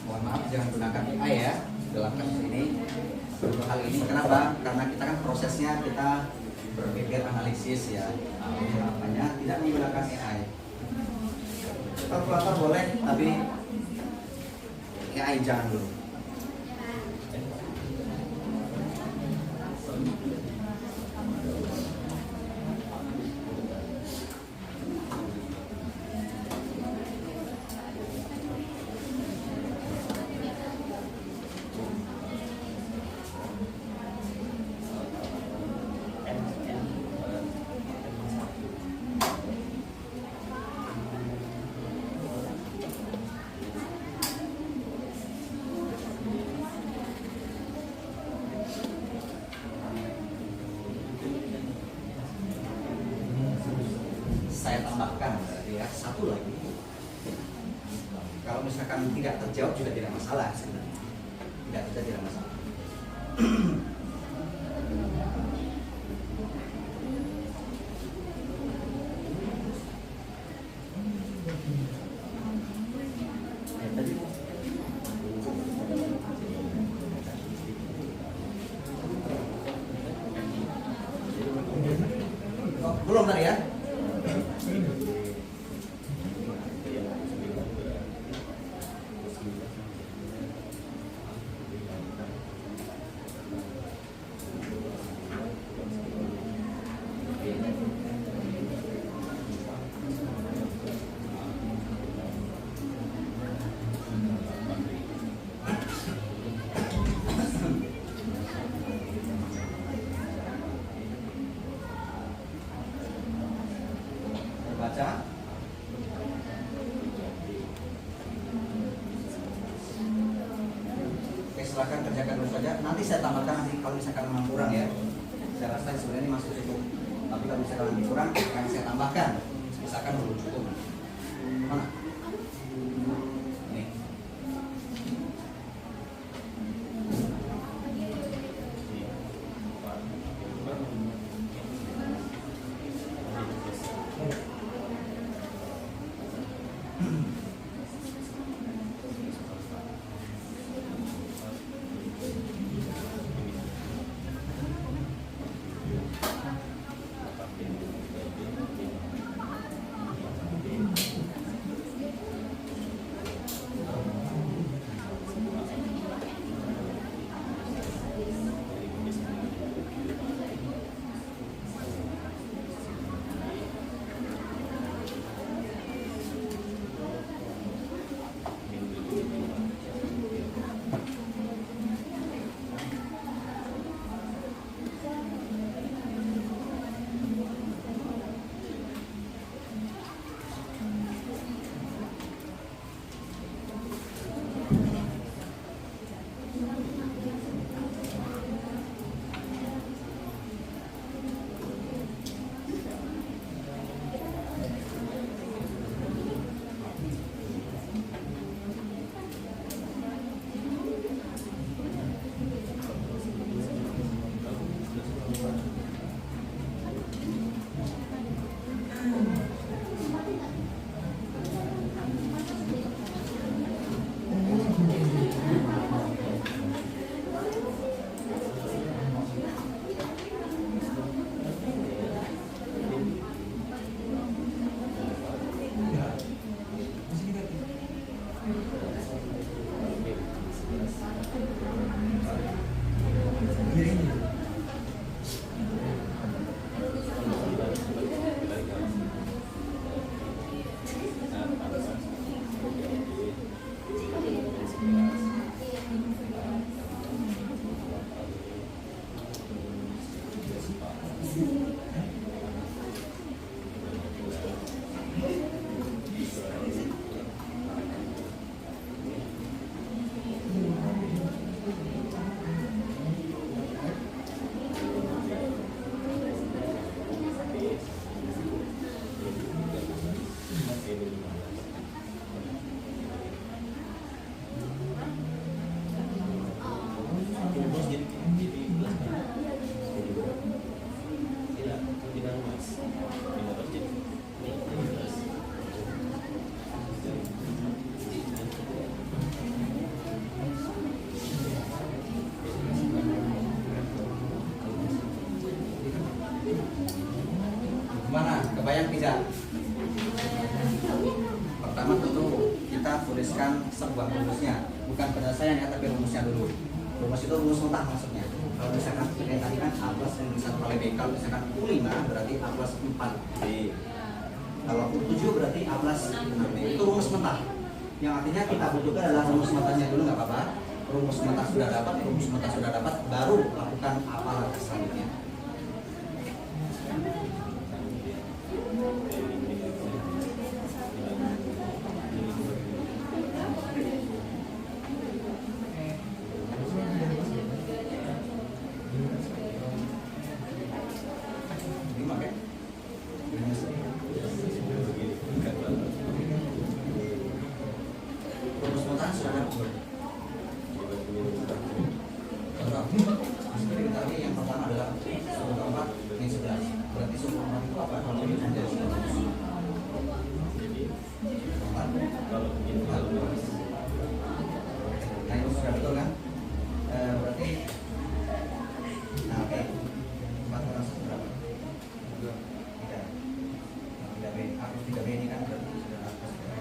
Mohon maaf jangan gunakan AI ya dalam kasus ini. Untuk hal ini kenapa? Karena kita kan prosesnya kita berpikir analisis ya. Makanya tidak menggunakan AI. Kalkulator boleh tapi AI jangan dulu. Saya tambahkan berarti ya satu lagi, kalau misalkan tidak terjawab juga tidak masalah sebenarnya, tidak terjawab tidak masalah. Oh, belum tadi ya? Baca. Oke, silakan kerjakan dulu saja. Nanti saya tambahkan nanti kalau misalkan memang kurang ya. Saya rasa sebenarnya ini masih cukup. Tapi kalau misalkan lebih kurang, akan saya tambahkan. Misalkan belum cukup. Mana? Nih. Gimana? Kebayang tidak? Pertama tentu kita tuliskan sebuah rumusnya, bukan penyelesaian ya, tapi rumusnya dulu. Rumus itu rumus mentah maksudnya. Kalau misalkan kayak tadi kan A plus M1 kali B, kalau misalkan U5 berarti A plus 4B. Kalau U7 berarti A plus 6B. Itu rumus mentah. Yang artinya kita butuhkan adalah rumus mentahnya dulu, nggak apa-apa. Rumus mentah sudah dapat, baru lakukan apalan selanjutnya. Rumus mentah sudah dapat. Tadi yang pertama adalah sumbu keempat min 11. Berarti sumbu keempat itu apa? Kalau ini menjadi sumbu keempat. Nah itu sudah betul kan? Berarti nah oke. 4 kurang 1 berapa? 3. 3B. A plus 3B ini kan berarti sudah A plus 3B.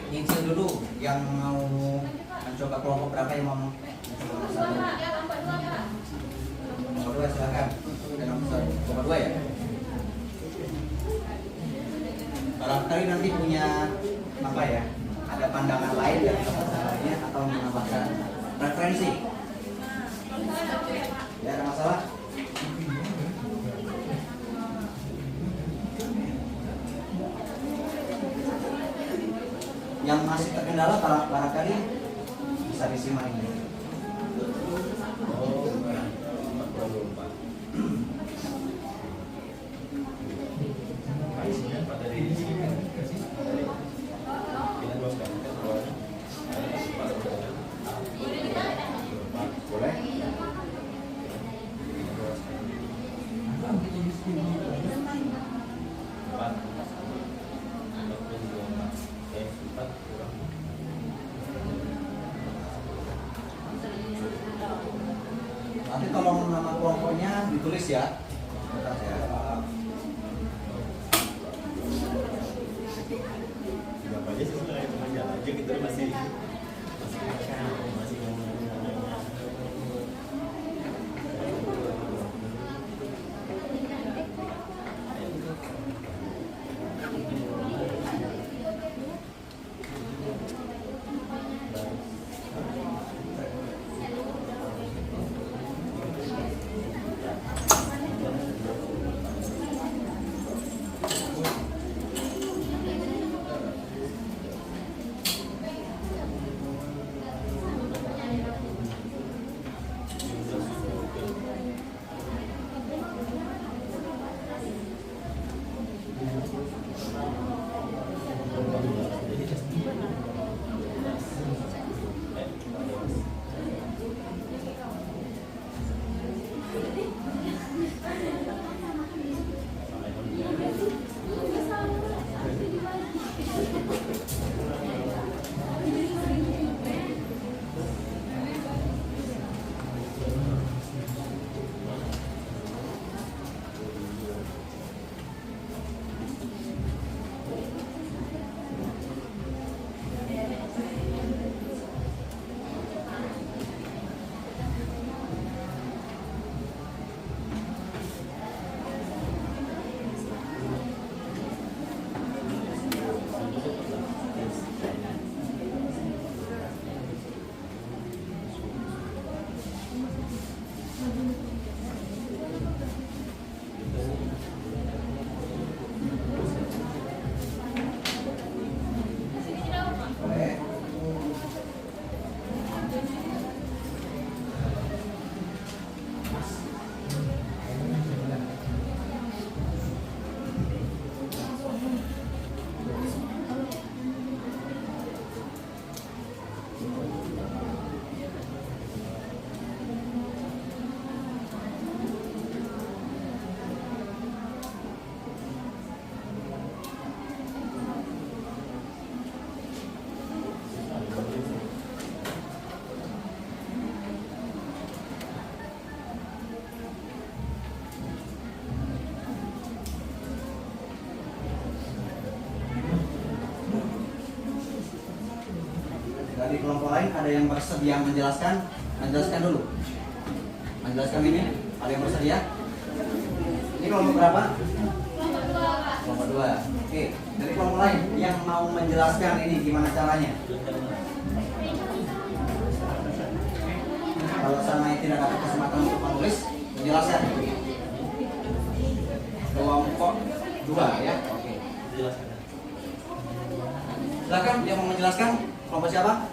nyicil dulu yang mau mencoba kelompok berapa yang mau mencoba satu? Kelompok 2 silakan. Kelompok 2 ya. Barangkali nanti punya apa ya? Ada pandangan lain dari kelompok lainnya atau menambahkan referensi. Ya, ada masalah? Yang masih terkendala barangkali bisa disimak ini. Boleh? Nanti tolong nama kelompoknya ditulis ya. Bentar ya. Apa aja sih sebenarnya cuma jalan aja gitu masih Dari kelompok lain ada yang bersedia menjelaskan? Menjelaskan dulu. Menjelaskan ini, ada yang bersedia? Ini kelompok berapa? Kelompok 2. Oke, dari kelompok lain yang mau menjelaskan ini gimana caranya? Kalau sama tidak dapat kesempatan untuk menulis, menjelaskan. Kelompok 2 ya. Oke. Silakan yang mau menjelaskan. Kelompok siapa?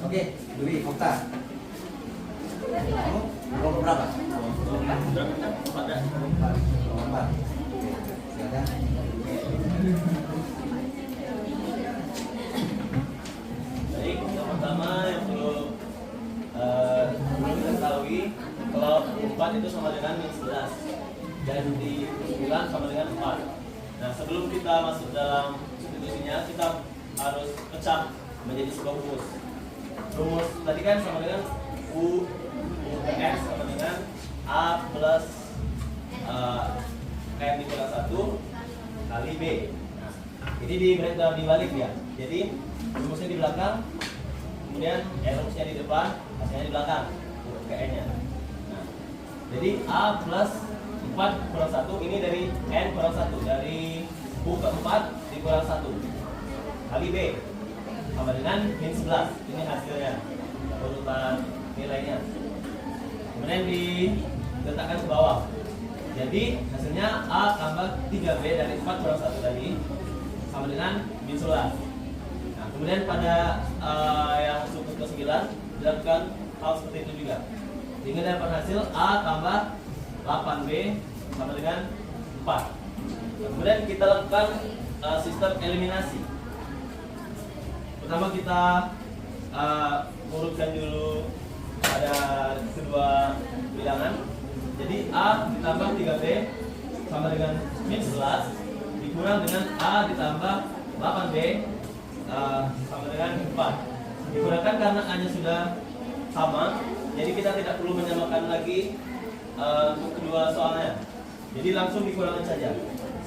Oke, Dwi, Okta. Kamu kelompok berapa? Kelompok 4. Silakan. Baik, yang pertama yang perlu kita ketahui kalau 4 itu sama dengan min 11 dan di 9 sama dengan 4. Nah, sebelum kita masuk dalam substitusinya, kita harus pecah menjadi sebuah rumus. Rumus tadi kan sama dengan U X sama dengan A plus N dikurangi 1 kali B. Nah, Ini dibalik ya. Jadi rumusnya di belakang, kemudian rumusnya di depan, hasilnya di belakang. Ke N-nya. Nah, jadi A plus 4 kurang 1 ini dari N kurang 1, dari U ke 4 dikurang 1 kali B sama dengan min 11. Ini hasilnya, urutan nilainya. Kemudian diletakkan ke bawah. Jadi hasilnya A tambah 3B dari 4 kurang 1 tadi sama dengan min 11. Nah, kemudian pada yang suku ke 9 dilakukan hal seperti itu juga. Sehingga dapat hasil A tambah 8B sama dengan 4. Nah, kemudian kita lakukan sistem eliminasi. Pertama kita urutkan dulu pada kedua bilangan. Jadi A ditambah 3B sama dengan min 11 dikurang dengan A ditambah 8B sama dengan 4. Dikurangkan karena A-nya sudah sama, jadi kita tidak perlu menyamakan lagi untuk kedua soalnya. Jadi langsung dikurangkan saja.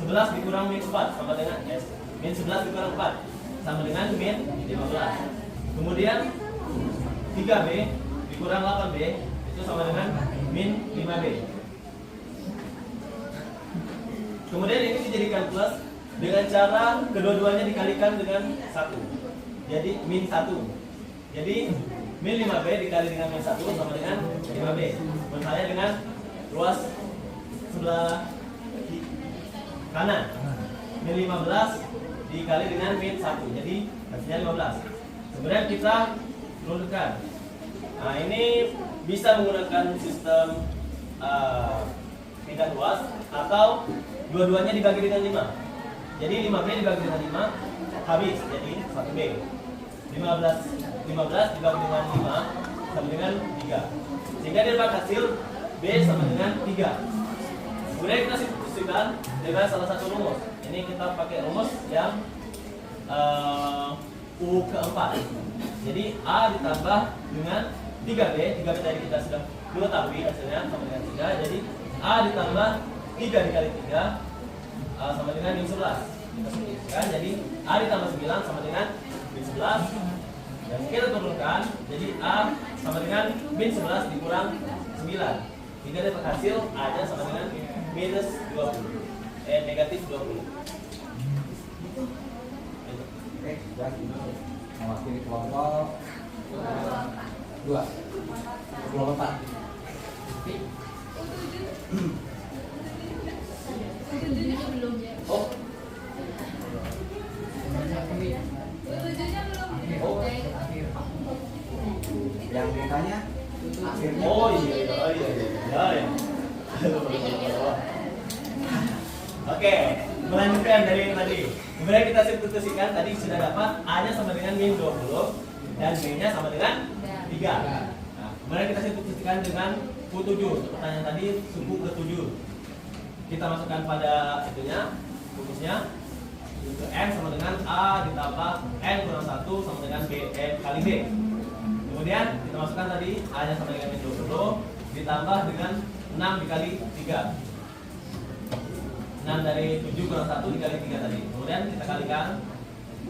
11 dikurang min 4 sama dengan S. Min 11 dikurang 4 sama dengan min 15. Kemudian 3B dikurang 8B itu sama dengan min 5B. Kemudian ini dijadikan plus dengan cara kedua-duanya dikalikan dengan 1. Jadi min 1. Jadi min 5B dikali dengan min 1 sama dengan 5B. Benarnya dengan ruas sebelah kanan. Min 15 dikali dengan min 1. Jadi hasilnya 15. Kemudian kita runutkan. Nah, ini bisa menggunakan sistem pindah ruas atau dua-duanya dibagi dengan 5. Jadi 5B dibagi dengan 5 habis, jadi 1B. 15 dibagi dengan 5 sama dengan 3. Sehingga dia dapat hasil B sama dengan 3. Kemudian kita substitusikan dengan salah satu rumus. Ini kita pakai rumus yang U keempat. Jadi A ditambah dengan 3B. 3B tadi kita sudah mengetahui hasilnya sama dengan 3. Jadi A ditambah 3 dikali 3 sama dengan min 11. Kita substitusikan, jadi A ditambah 9 sama dengan min 11. Dan kita turunkan, jadi A sama dengan min 11 dikurang 9. Hingga dapat hasil A nya sama dengan minus 20. Negatif 20. Oke, sudah. Mewakili kelompok 2. Kelompok 4. Oh. Yang ditanya akhirnya. Oh iya. Oke, melanjutkan dari yang tadi. Kemudian kita substitusikan, tadi sudah dapat A-nya sama dengan min 20 dan B-nya sama dengan 3. Nah, kemudian kita substitusikan dengan U7. Pertanyaan tadi suku ke-7. Kita masukkan pada itunya, rumusnya. Ke N sama dengan A ditambah N kurang 1 sama dengan B kali B. Kemudian kita masukkan tadi A-nya sama dengan min 20 ditambah dengan 6 dikali 3. 6 dari 7 kurang 1 dikali 3 tadi. Kemudian kita kalikan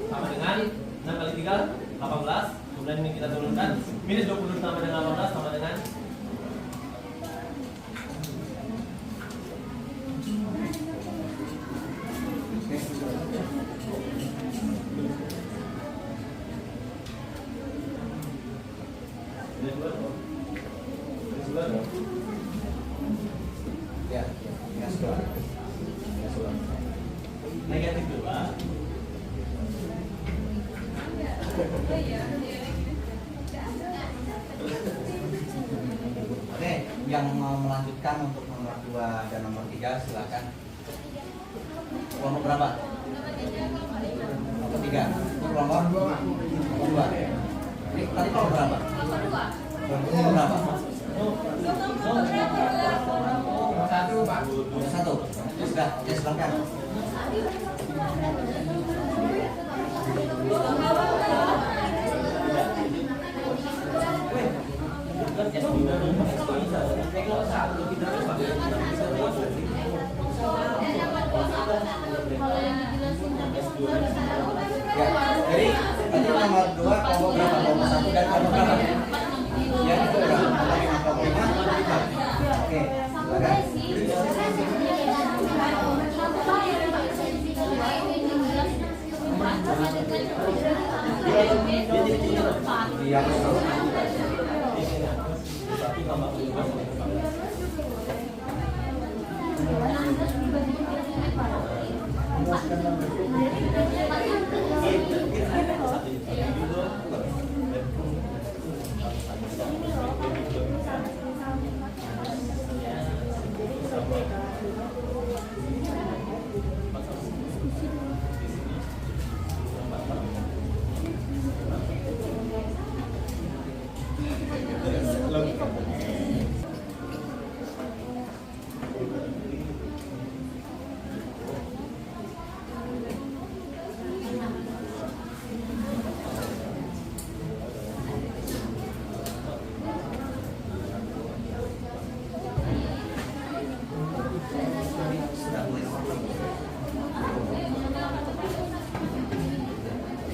sama dengan 6 kali 3 18. Kemudian ini kita turunkan minus 20 sama dengan 18 sama dengan Ya, minus 2. negatif 2. Oke, yang mau melanjutkan untuk nomor 2 dan nomor 3 silakan. Kelompok berapa? Kelompok 3. Ini kelompok 2. Ini tadi kelompok berapa? Kelompok berapa? Satu. Ya sudah, ya silakan. Kalau yang di Ya, jadi tadi nomor 2 kelompok berapa? Kelompok 1 dan kelompok berapa? Ya, itu udah kelompok 5. Oke, silakan. Iya, betul.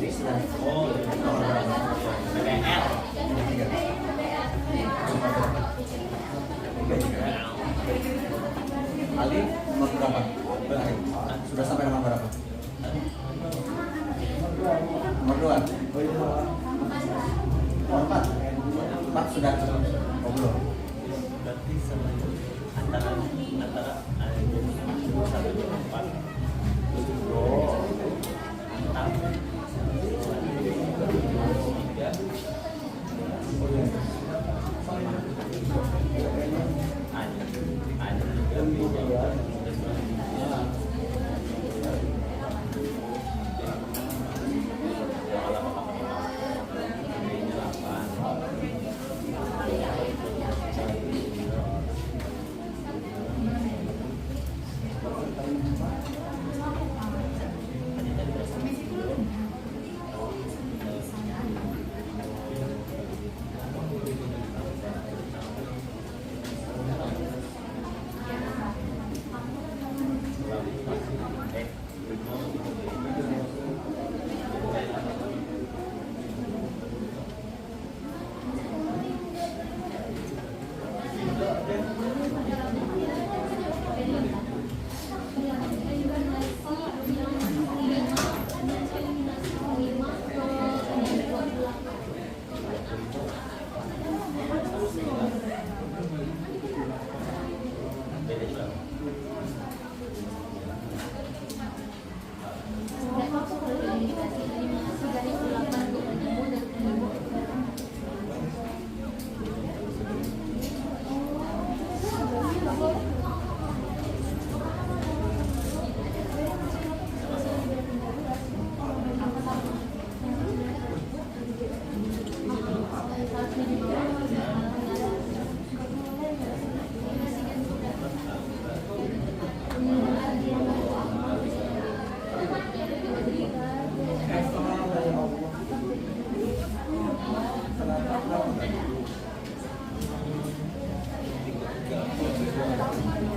Ini sudah Oh, nomor berapa? PPL. Tiga. Ali nomor berapa? Sudah sampai nomor berapa? Nomor 2. Nomor 4. 4 sudah belum? Berarti antara 124.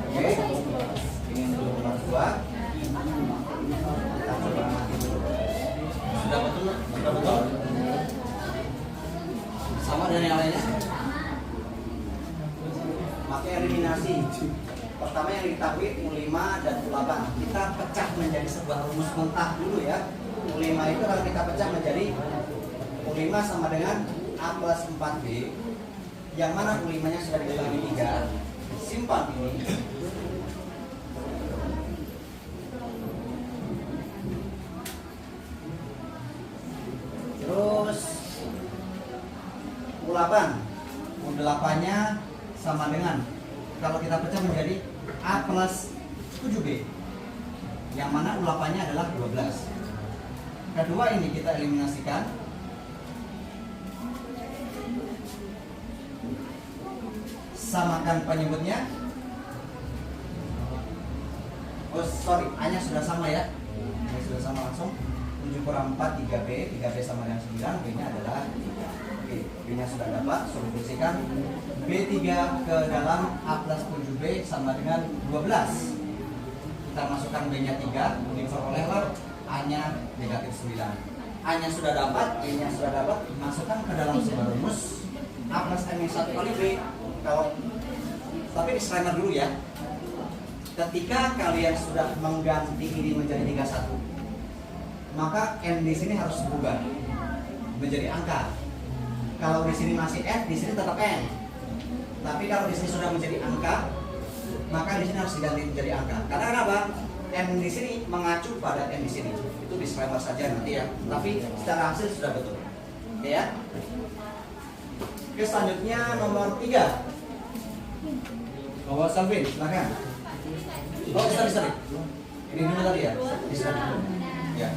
Oke, ini untuk nomor 2. Kita coba Sudah betul? Sudah betul? sama dengan yang lainnya. Pakai eliminasi. Pertama yang diketahui U5 dan U8 kita pecah menjadi sebuah rumus mentah dulu ya. U5 itu kalau kita pecah menjadi U5 sama dengan A plus 4B, yang mana U5 nya sudah diketahui 3. Simpan ini. Terus U8 U8-nya sama dengan, kalau kita pecah menjadi A plus 7B, yang mana U8-nya adalah 12. Kedua ini kita eliminasikan. Samakan penyebutnya. Oh sorry, A-nya sudah sama ya. A-nya sudah sama langsung. 7 kurang 4 3B, 3B sama dengan 9, B-nya adalah 3. Oke, B-nya sudah dapat, solusikan. B3 ke dalam A plus 7B sama dengan 12. Kita masukkan B-nya 3, diperolehlah A-nya negatif 9. A-nya sudah dapat, B-nya sudah dapat, masukkan ke dalam sebuah rumus A plus M-1 kali B. Kalau tapi disclaimer dulu ya. Ketika kalian sudah mengganti ini menjadi 31, maka M di sini harus berubah menjadi angka. Kalau di sini masih F, di sini tetap N. Tapi kalau di sini sudah menjadi angka, maka di sini harus diganti menjadi angka. Karena kenapa? M di sini mengacu pada M di sini. Itu disclaimer saja nanti ya. Tapi secara hasil sudah betul. Oke ya. Oke, selanjutnya nomor 3. Bawa Salvin, silakan. Oh, bisa. Ini dulu tadi ya. Bisa. Ya.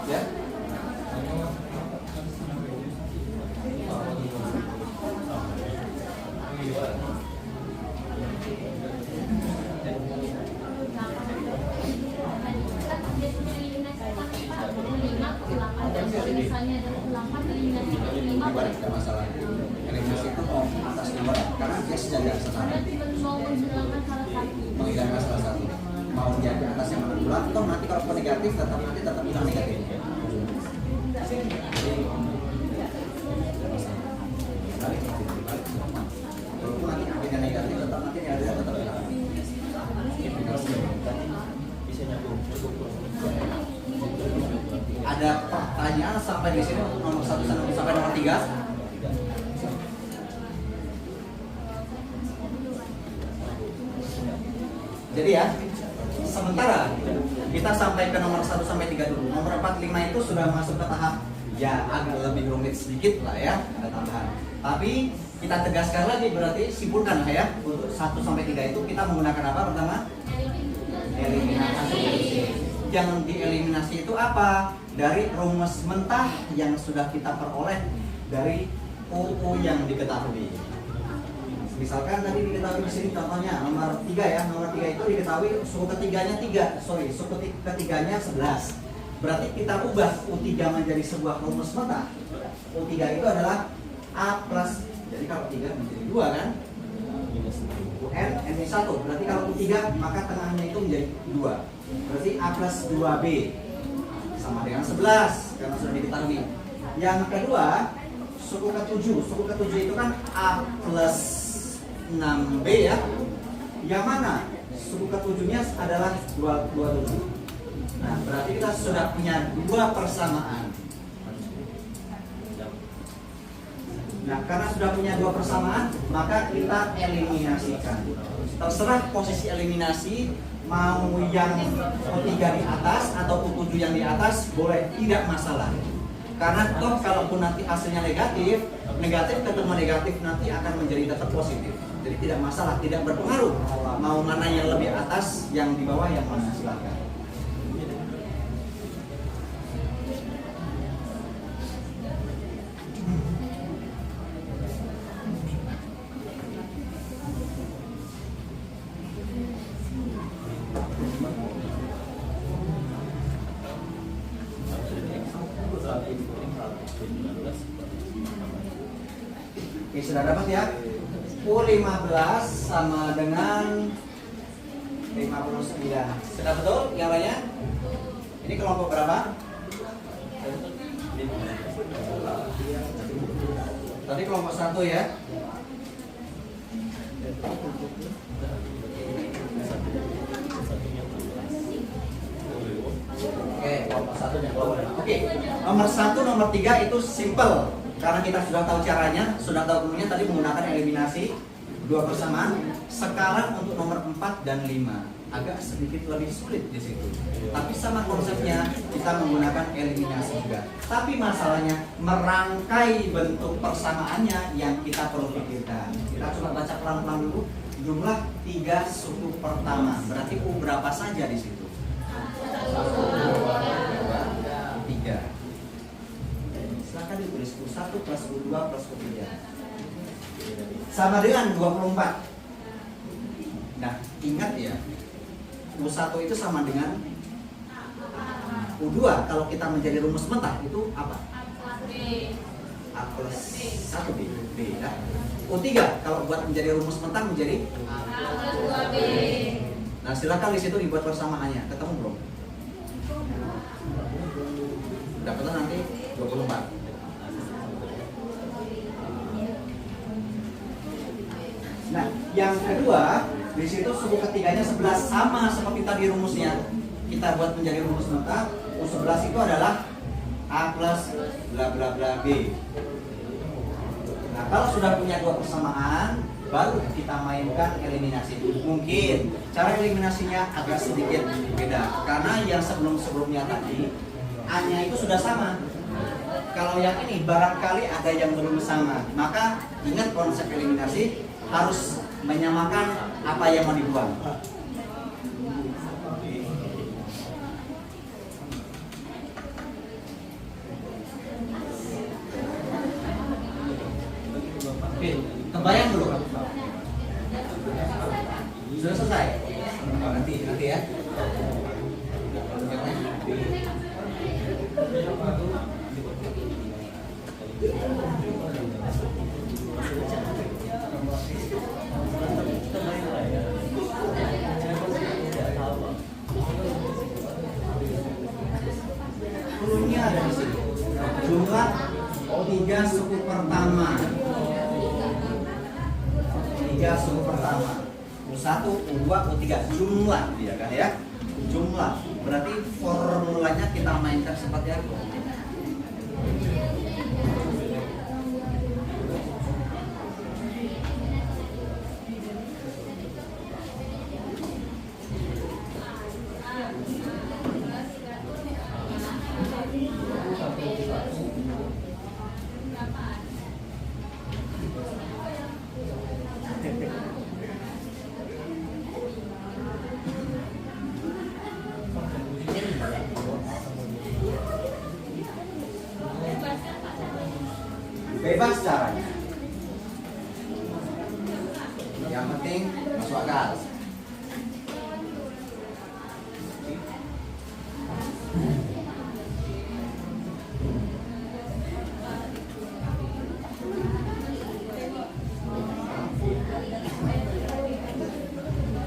Ya. Dibalik tidak masalah. Eliminasi itu mau atas nomor karena dia sejajar setara. Menghilangkan salah satu. Mau jadi atasnya mana bulat atau nanti kalau negatif tetap hilang negatif. Walaupun nanti akhirnya negatif tetap nanti ada tetap hilang. Ada pertanyaan sampai di sini nomor 1 sampai nomor 3. Jadi ya, sementara kita sampai ke nomor 1 sampai 3 dulu. Nomor 4, 5 itu sudah masuk ke tahap ya agak lebih rumit sedikit lah ya, ada tambahan. Tapi kita tegaskan lagi berarti simpulkan lah ya. Untuk 1 sampai 3 itu kita menggunakan apa pertama? Eliminasi. Yang dieliminasi itu apa? Dari rumus mentah yang sudah kita peroleh dari UU yang diketahui. Misalkan tadi diketahui di sini contohnya nomor 3 ya. Nomor 3 itu diketahui suku ketiganya 11. Berarti kita ubah U3 menjadi sebuah rumus mentah. U3 itu adalah A plus, jadi kalau 3 menjadi 2 kan? UN, N-1. Berarti kalau U3 maka tengahnya itu menjadi 2. Berarti A plus 2B sama dengan 11 karena sudah diketahui. Yang kedua, suku ke-7. Suku ke-7 itu kan A plus 6B ya. Yang mana suku ke-7-nya adalah 27. Nah, berarti kita sudah punya 2 persamaan. Nah, karena sudah punya 2 persamaan, maka kita eliminasikan. Terserah posisi eliminasi, mau yang U3 di atas atau U7 yang di atas, boleh, tidak masalah. Karena toh kalaupun nanti hasilnya negatif ketemu negatif nanti akan menjadi tetap positif. Jadi tidak masalah, tidak berpengaruh. Mau mana yang lebih atas, yang di bawah yang mana, silakan. Oke, sudah dapat ya? U15 sama dengan 59. Sudah betul yang lainnya? Ini kelompok berapa? Tadi kelompok 1 ya? Oke, kelompok 1-nya. Oke, nomor 1, nomor 3 itu simple. Karena kita sudah tahu caranya, sudah tahu umumnya tadi menggunakan eliminasi 2 persamaan. Sekarang untuk nomor 4 dan 5 agak sedikit lebih sulit di situ. Tapi sama konsepnya kita menggunakan eliminasi juga. Tapi masalahnya merangkai bentuk persamaannya yang kita perlu pikirkan. Kita coba baca pelan-pelan dulu. Jumlah 3 suku pertama. Berarti U berapa saja di situ? 3. Silakan ditulis U1 plus U2 plus U3 sama dengan 24. Nah, ingat ya, U1 itu sama dengan U2. Kalau kita menjadi rumus mentah itu apa? A plus 1B B ya. U3 kalau buat menjadi rumus mentang menjadi A plus 2B. Nah silakan di situ dibuat persamaannya. Ketemu belum? Dapatnya nanti 24. Nah, yang kedua, di situ suku ketiganya 11 sama seperti tadi rumusnya. Kita buat menjadi rumus mentah. U11 itu adalah A plus bla bla bla B. Nah, kalau sudah punya dua persamaan, baru kita mainkan eliminasi. Mungkin cara eliminasinya agak sedikit beda karena yang sebelum-sebelumnya tadi A-nya itu sudah sama. Kalau yang ini barangkali ada yang belum sama, maka ingat konsep eliminasi harus menyamakan apa yang mau dibuang. Oke, kebayang belum? Sudah selesai? Oh, nanti ya. Cluenya ada di sini. Jumlah 3 suku pertama. 3 suku pertama. U1, U2, U3. Jumlah dia kan ya. Jumlah. Berarti formulanya kita mainkan seperti apa? Bebas caranya. Yang penting masuk akal.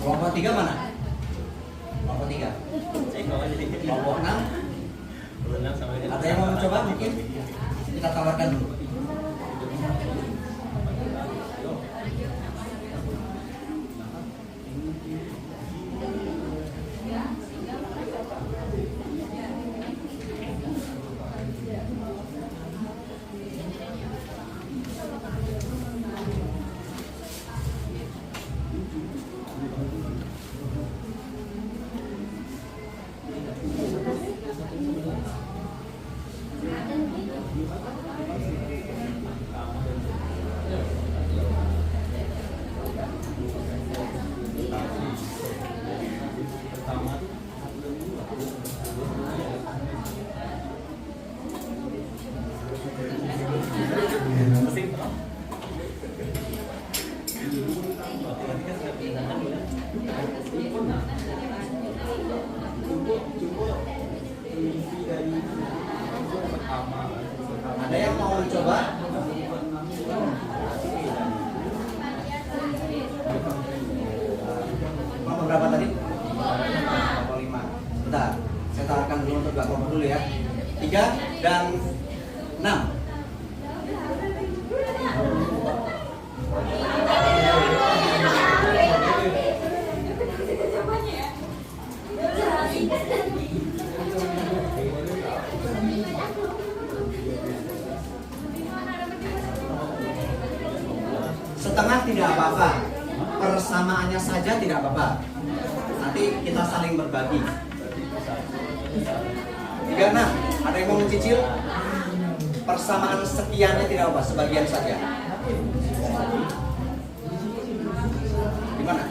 Kelompok 3 mana? Kelompok 3. Kelompok 6. Ada yang mau mencoba mungkin? Kita tawarkan dulu. Ada yang mau mencoba? Kelompok berapa tadi? Kelompok 5. Bentar, saya tawarkan dulu untuk kelompok dulu ya. 3 dan 6. Setengah tidak apa-apa, persamaannya saja tidak apa-apa. Nanti kita saling berbagi. 36, ada yang mau mencicil? Persamaan sekiannya tidak apa, sebagian saja. Gimana?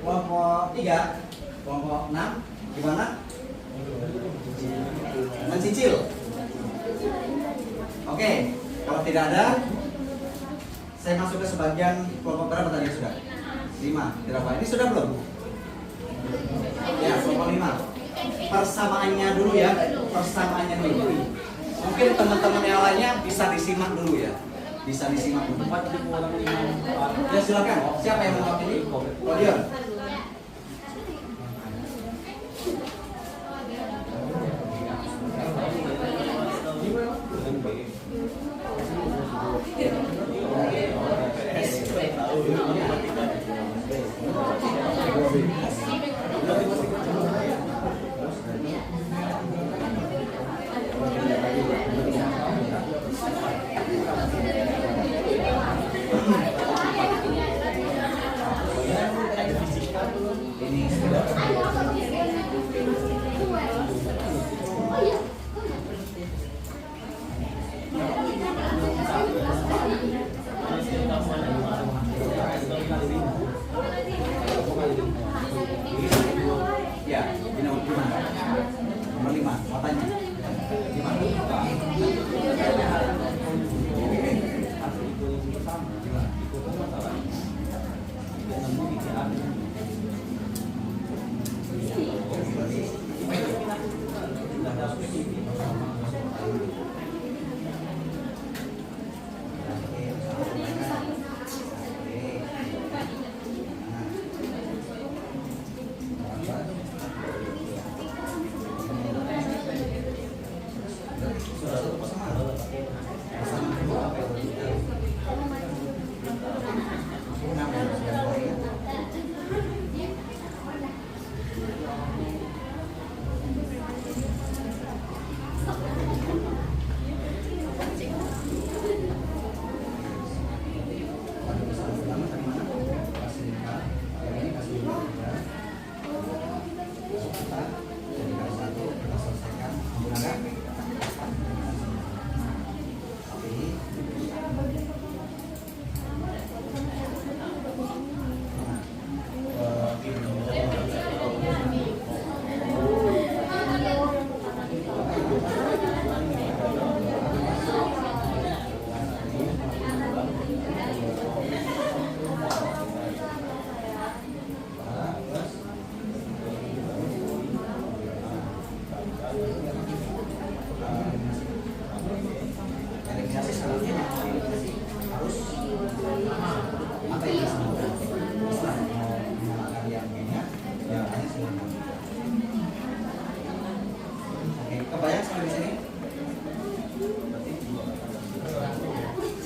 Kelompok 3, kelompok 6, gimana? Mencicil. Oke, kalau tidak ada, saya masuk ke sebagian kelompok berapa tadi sudah? 5. Tidak apa? Ini sudah belum? Ya, kelompok 5. Persamaannya dulu ya, persamaannya dulu. Mungkin teman-teman yang lainnya bisa disimak dulu ya. Bisa disimak dulu. Ya silakan. Siapa yang mau pilih? Odion. Ya, ini nomor 5. Nomor 5, mau tanya. Gimana? Kebayang sampai di sini?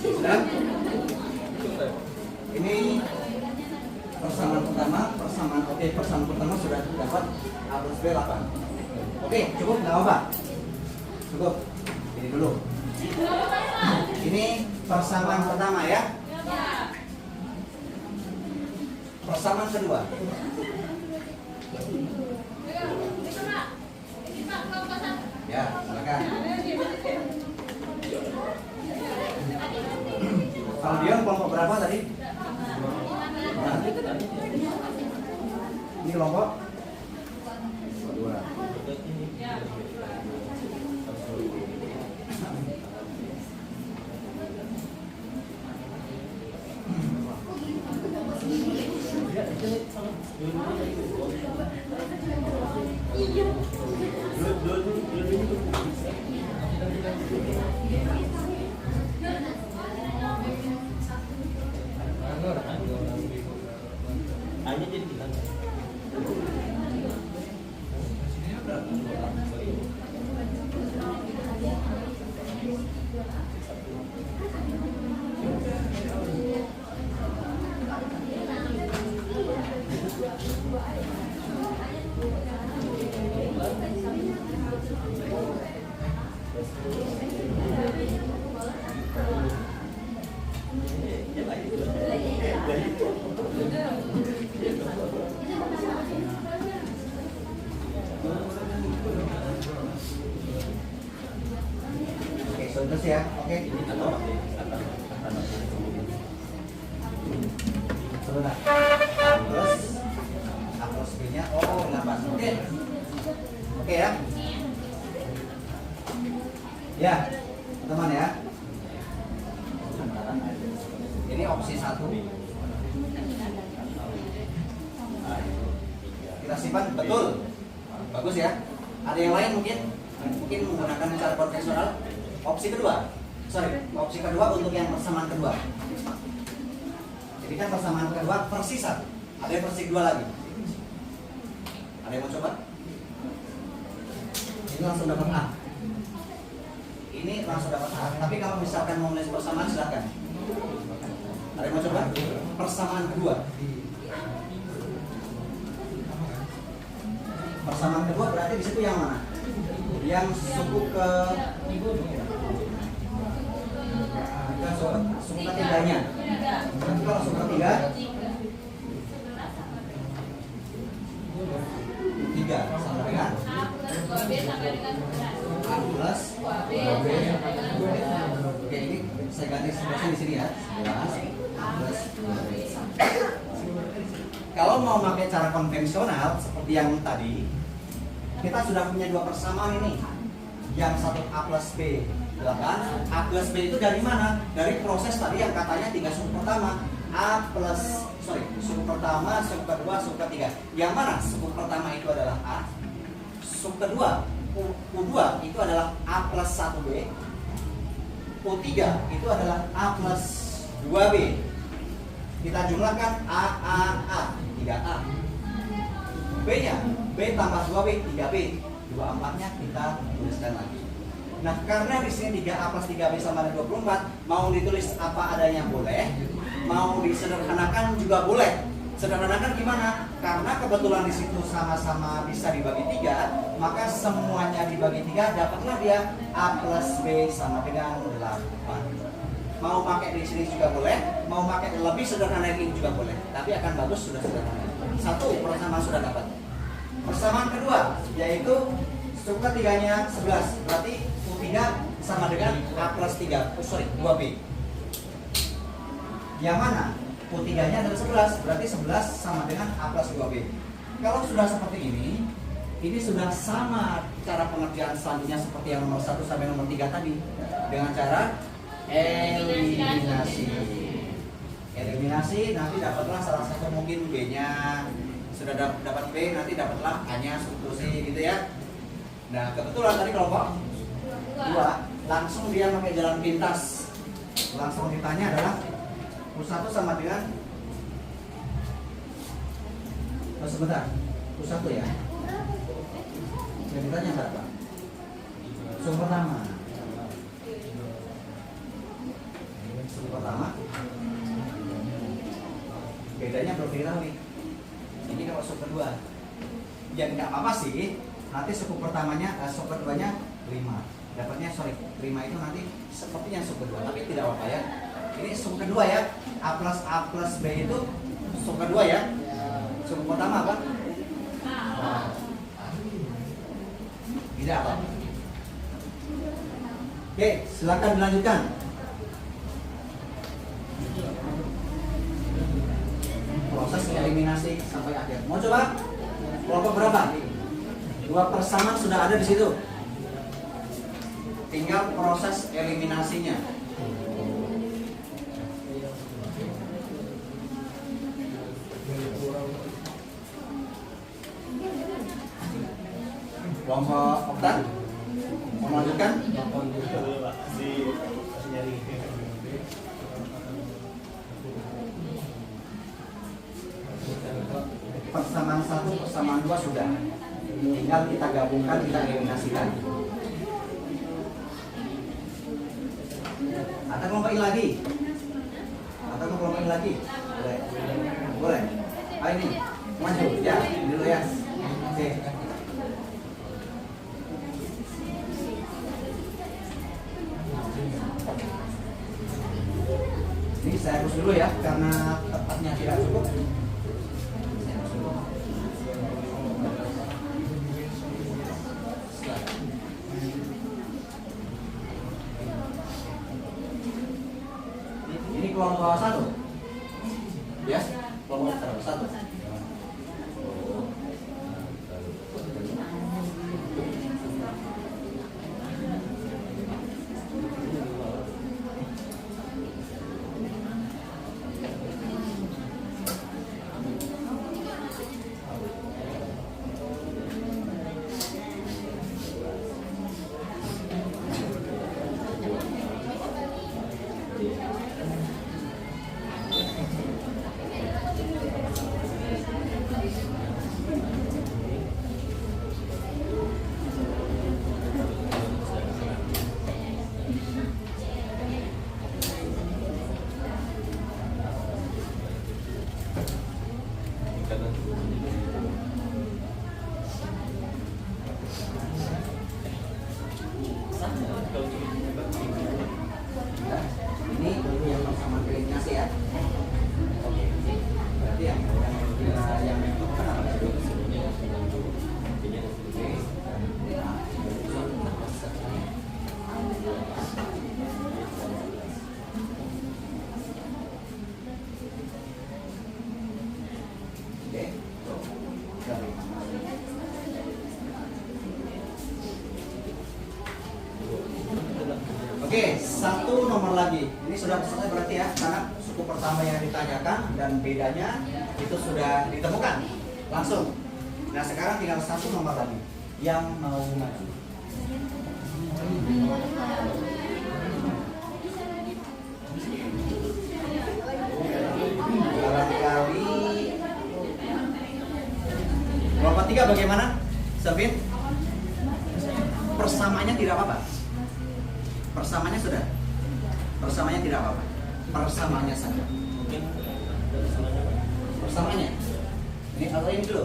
Sudah? Ini persamaan pertama, persamaan pertama sudah dapat A plus B 8. Oke, cukup nggak apa? Cukup. Ini dulu. Ini persamaan pertama ya. Persamaan kedua. Ya, silakan. Kalau dia kelompok berapa tadi? Nah. Ini kelompok 2. Hanya jadi kita. Oke, terus ya. Oke. Sebentar. Terus A plus B-nya 8. Oke. Oke ya. Ya, teman ya. kita simpan, betul. Bagus ya. Ada yang lain mungkin menggunakan cara konvensional. Opsi kedua untuk yang persamaan kedua. Jadi kan persamaan kedua versi 1. Ada yang versi 2 lagi. Ada yang mau coba? Ini langsung dapat A. Ini langsung dapat A. Tapi kalau misalkan mau menulis persamaan silakan. Ada yang mau coba? Persamaan kedua. Persamaan kedua berarti di situ yang mana? Yang suku ke suku ketiganya. Nanti kalau suku ketiga 3 sama dengan A plus 2B. Oke, ini saya ganti sebelah di sini ya. 11 A plus 2B. Kalau mau pakai cara konvensional seperti yang tadi, kita sudah punya 2 persamaan ini. Yang satu A plus B, kan? A plus B itu dari mana? Dari proses tadi yang katanya 3 suku pertama. Suku pertama, suku kedua, suku ketiga. Yang mana? Suku pertama itu adalah A. Suku kedua, U2 itu adalah A plus 1B. U3 itu adalah A plus 2B. Kita jumlahkan A, 3A. B-nya, B tambah 2B, 3B. 24-nya kita tuliskan lagi. Nah, karena di sini 3A plus 3B sama dengan 24, mau ditulis apa adanya boleh, mau disederhanakan juga boleh. Sederhanakan gimana? Karena kebetulan di situ sama-sama bisa dibagi 3, maka semuanya dibagi 3, dapatlah dia A plus B sama dengan 8. Mau pakai di sini juga boleh, mau pakai lebih sederhana ini juga boleh. Tapi akan bagus sudah sederhana. 1 persamaan sudah dapat. Persamaan kedua yaitu suku ketiganya 11. Berarti U3 sama dengan A plus 2B. Yang mana? U3-nya adalah 11. Berarti 11 sama dengan A plus 2B. Kalau sudah seperti ini sudah sama cara pengerjaan selanjutnya seperti yang nomor 1 sampai nomor 3 tadi. Dengan cara eliminasi nanti dapatlah salah satu mungkin B-nya. Sudah dapat B, nanti dapatlah A-nya substitusi gitu ya. Nah, kebetulan tadi kelompok 2 langsung dia pakai jalan pintas. Langsung ditanya adalah U1 sama dengan sebentar. U1 ya. Yang ditanya berapa? Suku pertama. Suku pertama. Bedanya belum diketahui. Ini kalau suku kedua. Ya nggak apa-apa sih. Nanti suku pertamanya, suku keduanya 5. Dapatnya 5 itu nanti sepertinya suku kedua, tapi tidak apa-apa ya. Ini suku kedua ya. A plus B itu suku kedua ya. Suku pertama apa? Tidak apa. Oke, silakan dilanjutkan. Proses eliminasi sampai akhir. Mau coba? Kelompok berapa? 2 persamaan sudah ada di situ. Tinggal proses eliminasinya. Kelompok Oktan mau melanjutkan? Persamaan 1, persamaan 2 sudah. Tinggal kita gabungkan, kita eliminasikan. Atau kelompokin lagi? Atau kelompokin lagi? Boleh. Boleh. Ah, ini maju ya, dulu ya. Oke. Ini saya hapus dulu ya, karena tempatnya tidak cukup. Ini kelompok 1. Ya, kelompok 1. Oke, satu nomor lagi. Ini sudah selesai berarti ya, karena suku pertama yang ditanyakan dan bedanya itu sudah ditemukan langsung. Nah sekarang tinggal satu nomor lagi yang mau maju. Barangkali kelompok 3 bagaimana, Selvin? Persamaannya tidak apa-apa. Persamaannya sudah. Persamaannya tidak apa-apa. Persamaannya saja. Mungkin dari sananya Pak. Persamaannya. Ini atau ini dulu.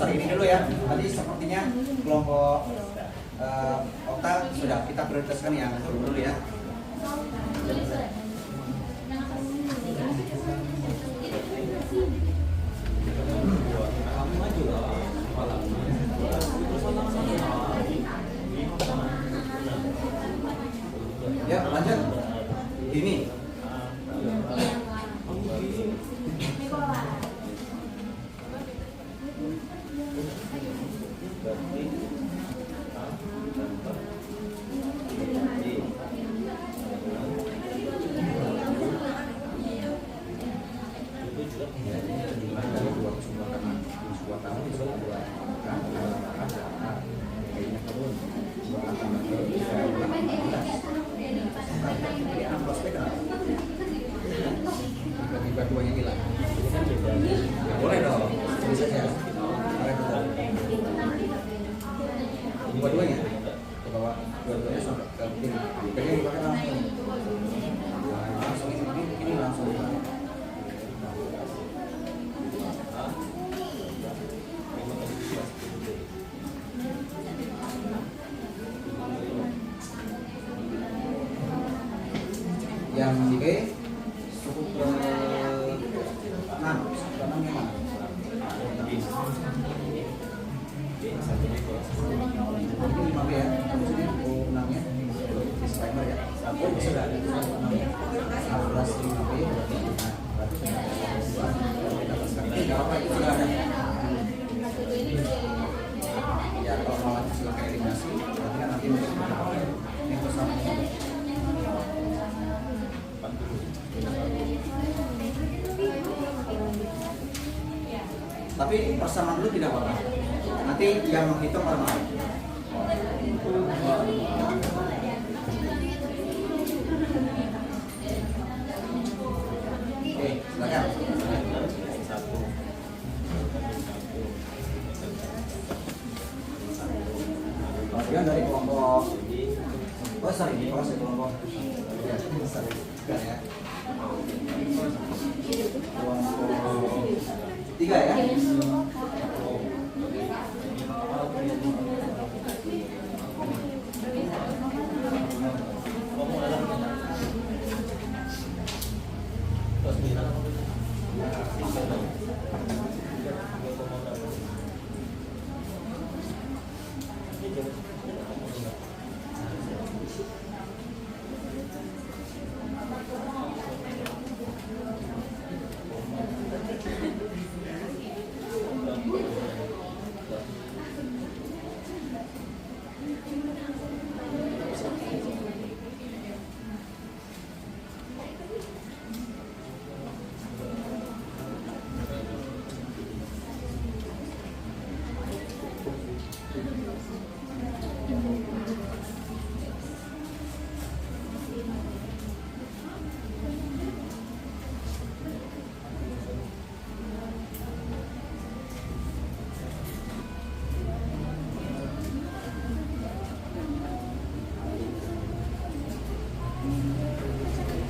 Sorry ini dulu ya. Tadi sepertinya kelompok Okta sudah kita prioritaskan yang dulu ya. Ya lanjut. Ini. Tiba-tiba duanya hilang. Ya, boleh dong. Bisa saja. Boleh betul. Dua-duanya. Ke bawah. Dua-duanya sampai ke kiri. Kiri dipakai langsung. Langsung ini langsung dipakai. Yang di B suku ke 6 yang mana? Ini 5B ya, maksudnya U6 nya disclaimer ya. Oh sudah ada 6 ya. 11 5B berarti sudah apa itu sudah ada. Ya kalau mau lanjut silakan eliminasi, berarti kan nanti ini bersama. Tapi persamaan dulu tidak apa-apa. Nanti yang menghitung orang lain. Oke, silakan. Kemudian dari kelompok. Oh sorry, ini proses kelompok. Ya, sorry, bukan ya. Kelompok 3 ya.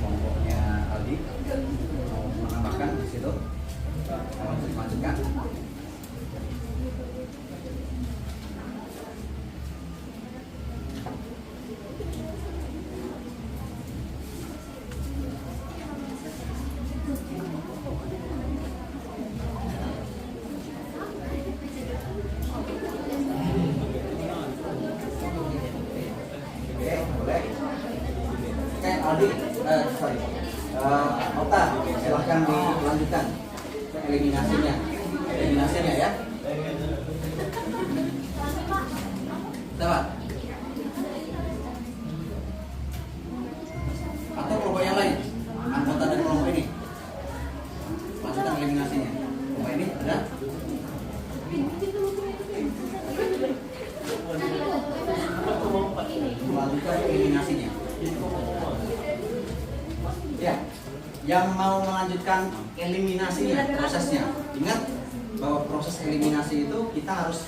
Kelompoknya Aldi mau menambahkan di situ, mau dilanjutkan. Oke, boleh. Oke, Aldi, sorry. Okta, silahkan dilanjutkan eliminasinya. Eliminasinya ya. Dapat. yang mau melanjutkan eliminasinya, prosesnya. Ingat bahwa proses eliminasi itu kita harus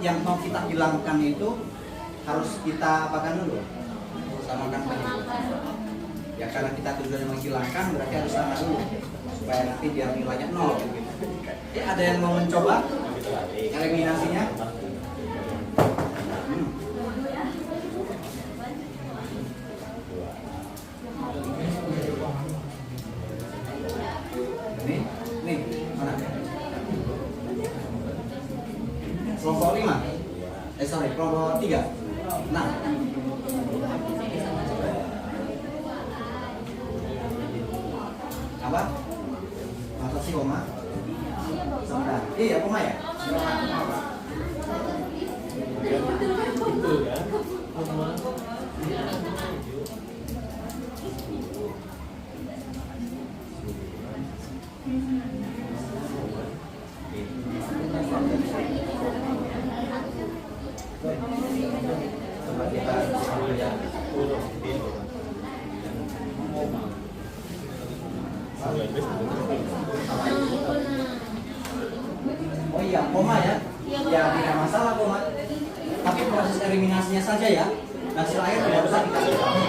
yang mau kita hilangkan itu harus kita apakan dulu? Samakan dulu. Ya karena kita tujuannya menghilangkan berarti harus sama dulu supaya nanti biar nilainya 0 gitu. Ada yang mau mencoba eliminasinya? Nih, mana? Kelompok 5? Kelompok 3? Nah, apa? Masa sih koma? Sebentar. Iya, koma ya? Betul kan? Coba kita ya. Oh iya, koma ya? Ya tidak masalah koma. Tapi proses eliminasinya saja ya. Hasil akhir tidak usah dikasih tahu.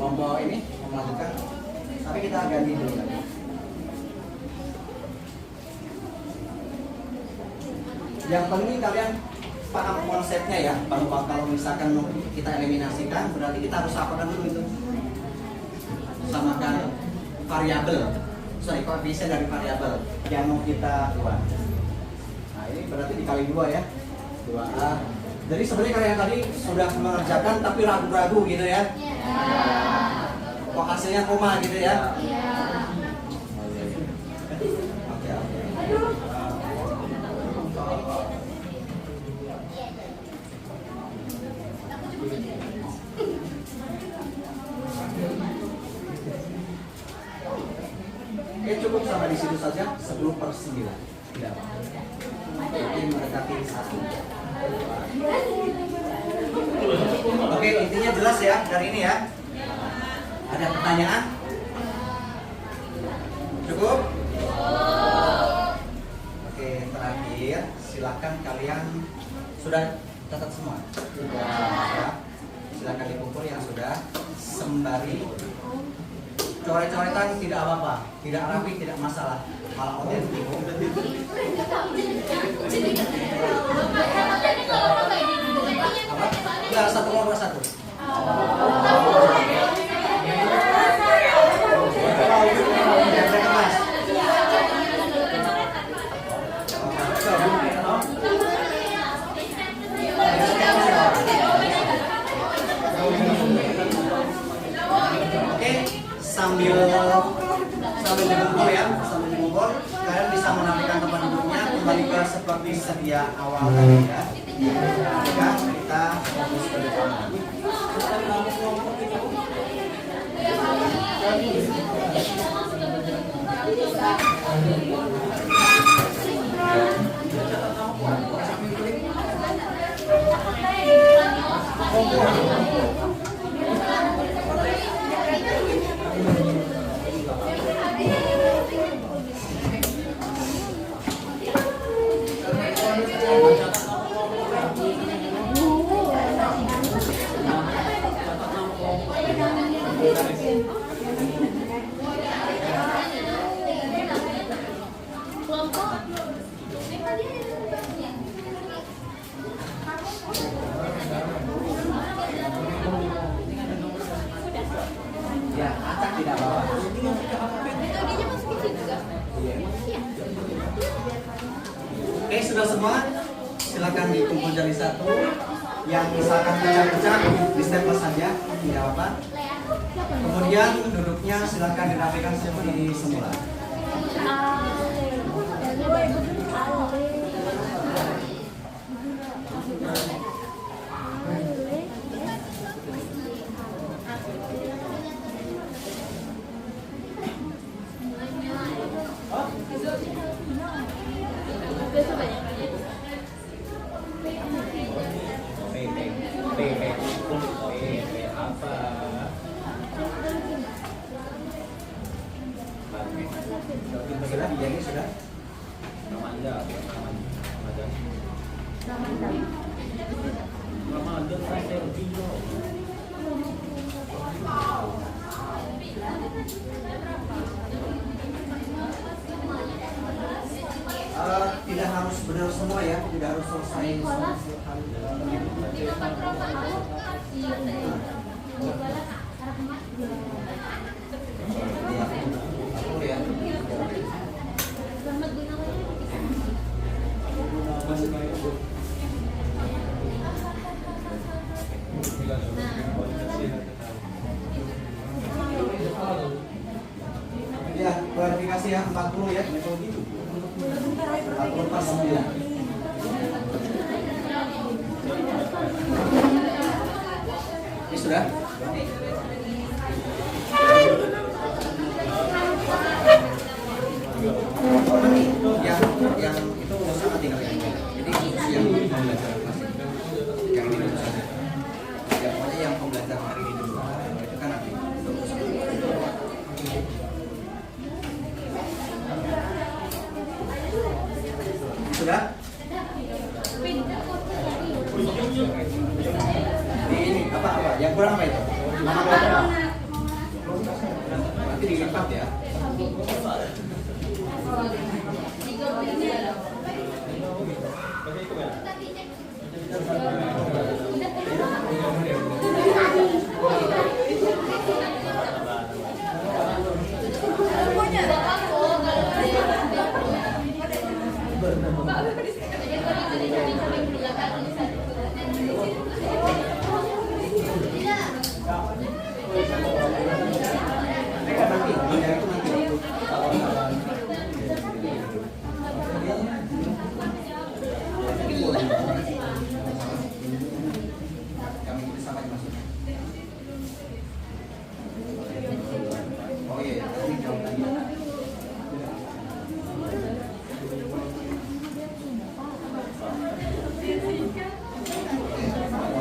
Kelompok ini melanjutkan, tapi kita ganti dulu. Yang penting kalian paham konsepnya ya, bahwa kalau misalkan kita eliminasikan berarti kita harus apakan dulu itu, samakan koefisien dari variabel yang mau kita buat. Nah ini berarti dikali 2 ya, 2A. Jadi sebenarnya kalian tadi sudah mengerjakan tapi ragu-ragu gitu ya. Kok hasilnya koma gitu ya. Cukup sampai di situ saja, 10/9. Tidak apa-apa. Ini mendekati 1. Oke, intinya jelas ya dari ini ya. Ada pertanyaan? Cukup? Oke, terakhir silakan kalian sudah catat semua. Ya. Silakan dikumpul yang sudah, sembari coret-coretan tidak apa-apa, tidak rapi, tidak masalah. Malah otentik. Apa? Enggak, 1/1. Oke, sambil dikumpul ya, kalian bisa menampilkan tempat duduknya kembali ke seperti sedia awal tadi ya. Jika kita fokus ke depan. Ya, acak tidak bawa. Oke, sudah semua. Silakan dikumpul jadi satu. Yang misalkan pecah-pecah di stempel saja, tidak apa-apa. Kemudian duduknya silakan dirapikan seperti semula. Sudah dijaga sudah. Ramadan, Ramadan. Ramadan saya video. Tidak harus benar semua ya, tidak harus selesai semua hari. Iya, aku ya. Ya, klarifikasi ya 40 ya. 40 pas 9. Ini sudah. Yang itu sangat tinggal yang ini. Jadi yang pembelajaran klasik. Yang ini dulu saja. Ya pokoknya yang pembelajaran hari ini dulu. Itu kan nanti. Sudah? Ini apa? Yang kurang apa itu? Mana kurang? Nanti dilipat ya.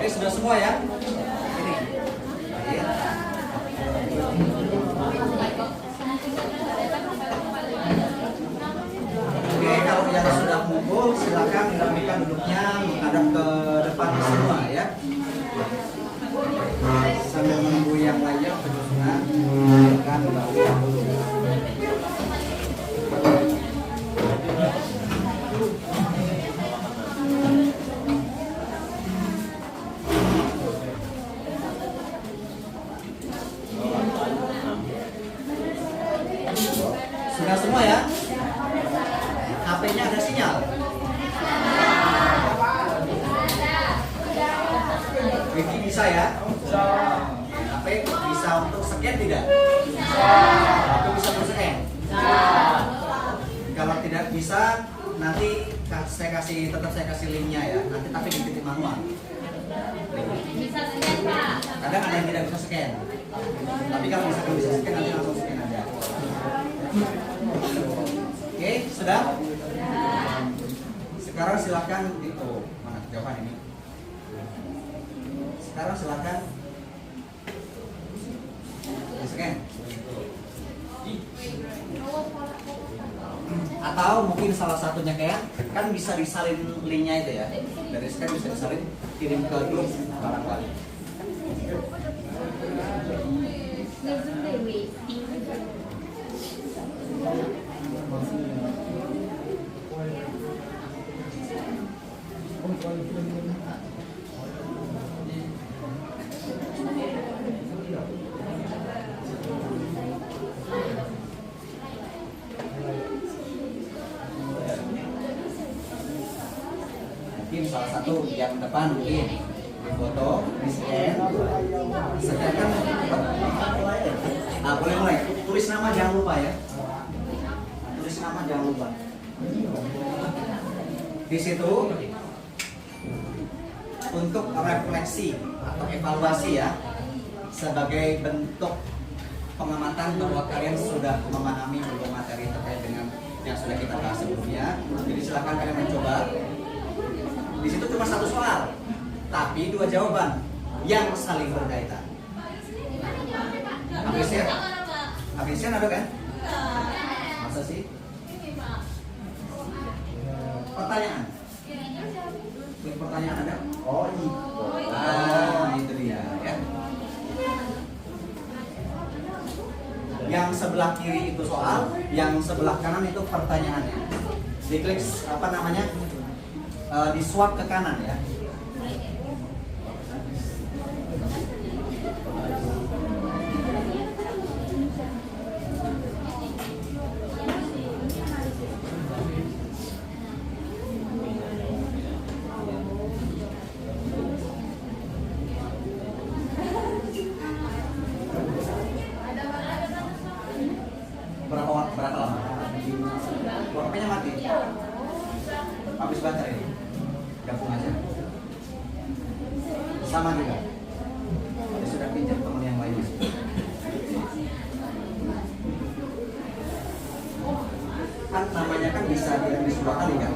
Sudah semua ya? Ini. Oke, kalau yang sudah kumpul silakan dirapikan duduknya menghadap ke depan semua ya. Sambil menunggu yang lainnya bersusunan, silakan dirapikan dulu. Sudah semua ya? HP-nya ada sinyal? Wifi bisa ya? HP bisa untuk scan tidak? Atau bisa untuk scan? Kalau tidak bisa, nanti tetap saya kasih linknya ya. Nanti tapi di titik manual. Bisa scan, Pak. Kadang ada yang tidak bisa scan. Tapi kalau misalkan bisa scan, nanti langsung scan aja. Oke, sudah? Sekarang silakan itu mana jawaban ini? Sekarang silakan scan. Atau mungkin salah satunya kayak kan bisa disalin linknya itu ya. Dari scan bisa disalin kirim ke grup barangkali. Mungkin salah satu yang depan mungkin di foto, di scan, kan boleh mulai. Tulis nama jangan lupa ya. Tulis nama jangan lupa. Di situ untuk refleksi atau evaluasi ya, sebagai bentuk pengamatan bahwa kalian sudah memahami belum materi terkait dengan yang sudah kita bahas sebelumnya. Jadi silakan kalian mencoba. Di situ cuma satu soal, tapi dua jawaban yang saling berkaitan. Habisnya ada kan? Masa sih? Pertanyaan. Klik pertanyaan ada? Oh itu. Ah, itu dia ya. Yang sebelah kiri itu soal, yang sebelah kanan itu pertanyaannya. Diklik apa namanya? Di swap ke kanan ya. Berapa lama? HP-nya mati? Habis baterai? Gabung aja. Sama juga. Dia sudah pinjam teman yang lain. Kan namanya kan bisa direvisi 2 kali kan?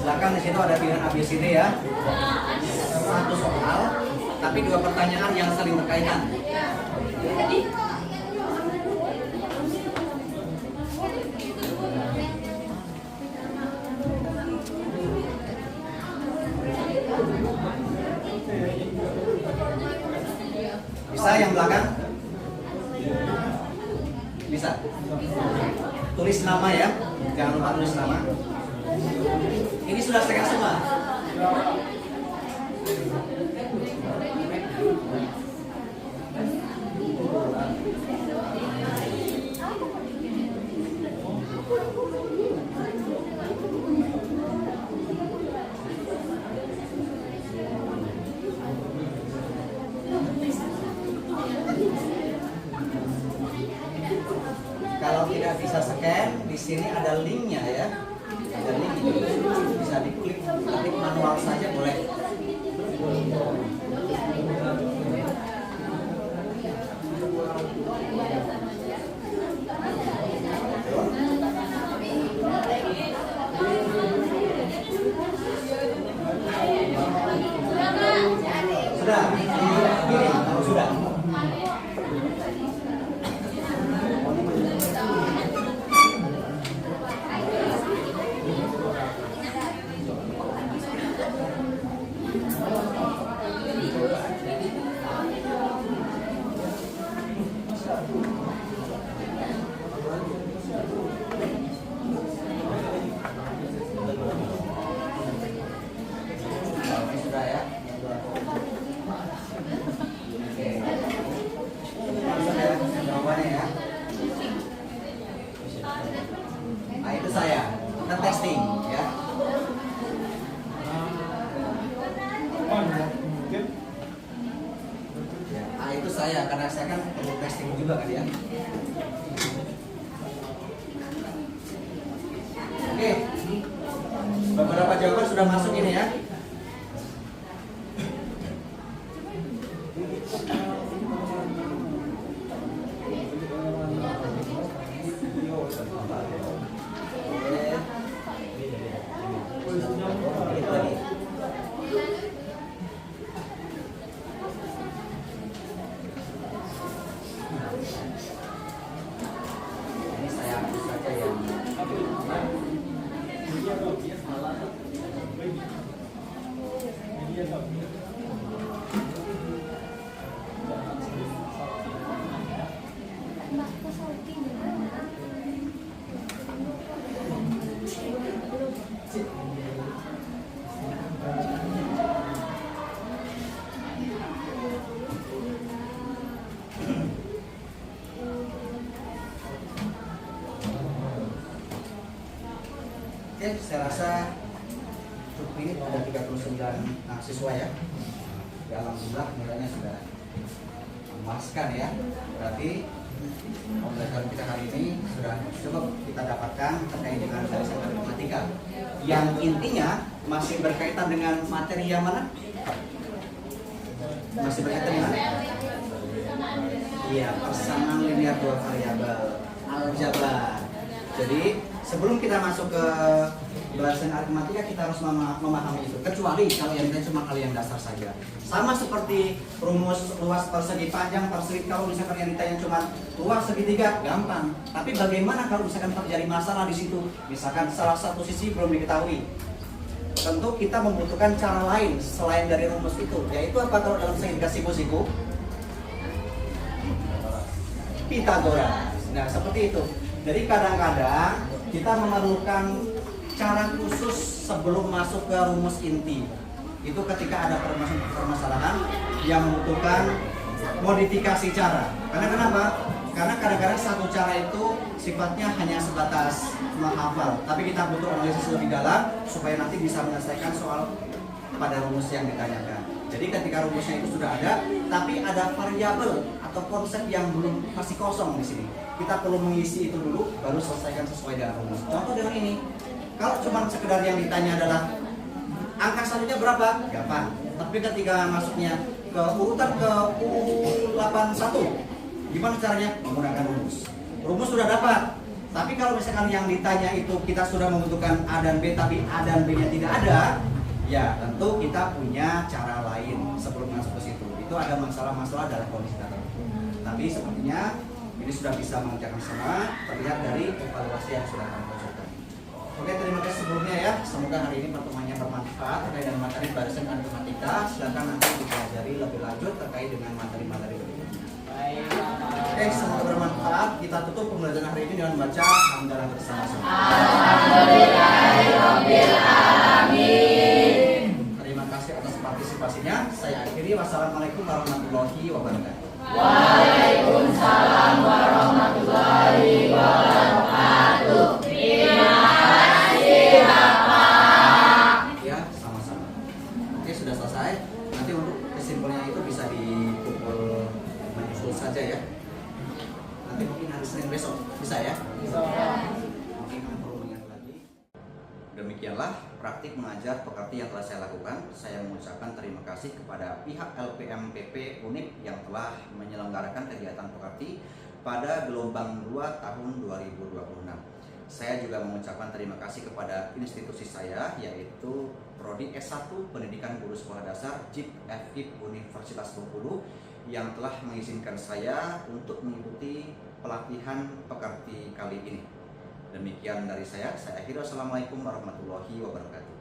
Silakan, di situ ada pilihan ABCD ya. Satu soal, tapi 2 pertanyaan yang saling berkaitan. Bisa yang belakang? Bisa. Tulis nama ya, jangan lupa tulis nama. Ini sudah setengah semua. Kalau tidak bisa scan, di sini ada linknya ya. Ada link itu bisa diklik, klik manual saja boleh. Sudah, ini kalau sudah. Testing ya. Itu saya karena saya kan perlu testing juga kan ya. Oke. Beberapa jawaban sudah masuk ini ya. Oke, saya rasa cukup ini ada 39 siswa ya. Ya, alhamdulillah nilainya sudah memuaskan ya. Berarti pembelajaran kita hari ini sudah cukup kita dapatkan terkait dengan barisan aritmatika yang intinya masih berkaitan dengan materi yang mana? Masih berkaitan dengan? Iya, persamaan linear dua variabel aljabar. Jadi sebelum kita masuk ke barisan aritmatika kita harus memahami itu. Kecuali kalau yang kita cuma hal yang dasar saja. Sama seperti rumus luas persegi panjang persegi, kalau misalkan yang ditanya cuma luas segitiga gampang. Tapi bagaimana kalau misalkan terjadi masalah di situ? Misalkan salah satu sisi belum diketahui. Tentu kita membutuhkan cara lain selain dari rumus itu. Yaitu apa kalau dalam segitiga siku-siku? Pitagoras. Nah, seperti itu. Jadi kadang-kadang kita memerlukan cara khusus sebelum masuk ke rumus inti. Itu ketika ada permasalahan yang membutuhkan modifikasi cara. Karena kenapa? Karena kadang-kadang satu cara itu sifatnya hanya sebatas menghafal, tapi kita butuh analisis lebih dalam supaya nanti bisa menyelesaikan soal pada rumus yang ditanyakan. Jadi ketika rumusnya itu sudah ada, tapi ada variabel atau konsep yang belum masih kosong di sini. Kita perlu mengisi itu dulu, baru selesaikan sesuai dengan rumus. Contoh dengan ini, kalau cuma sekedar yang ditanya adalah angka selanjutnya berapa? Gampang. Tapi ketika masuknya ke urutan ke U81, gimana caranya? Menggunakan rumus. Rumus sudah dapat. Tapi kalau misalkan yang ditanya itu kita sudah membutuhkan A dan B, tapi A dan B-nya tidak ada, ya tentu kita punya cara lain sebelum masuk ke situ. Itu ada masalah-masalah dalam kondisi tertentu. Tapi sepertinya ini sudah bisa mengerjakan semua, terlihat dari evaluasi yang sudah kami lakukan. Oke, terima kasih sebelumnya ya. Semoga hari ini pertemuannya bermanfaat terkait dengan materi barisan aritmatika. Silakan nanti dipelajari lebih lanjut terkait dengan materi-materi berikutnya. Oke, semoga bermanfaat. Kita tutup pembelajaran hari ini dengan membaca hamdalah bersama-sama. Alhamdulillahirobbilalamin. Terima kasih atas partisipasinya. Saya akhiri. Wassalamualaikum warahmatullahi wabarakatuh. Waalaikumsalam warahmatullahi wabarakatuh. Terima kasih Bapak. Ya, sama-sama. Oke, sudah selesai. Nanti untuk kesimpulannya itu bisa dipukul menyusul saja ya. Nanti mungkin hari Senin besok bisa ya. Bisa. Mungkin kalian perlu mengingat lagi. Demikianlah praktik mengajar pekerti yang telah saya lakukan. Saya mengucapkan terima kasih kepada pihak LPMPP UNIP yang telah menyelenggarakan kegiatan pekerti pada gelombang 2 tahun 2026. Saya juga mengucapkan terima kasih kepada institusi saya, yaitu Prodi S1 Pendidikan Guru Sekolah Dasar JIP FIP Universitas Bengkulu, yang telah mengizinkan saya untuk mengikuti pelatihan pekerti kali ini. Demikian dari saya akhiri. Wassalamualaikum warahmatullahi wabarakatuh.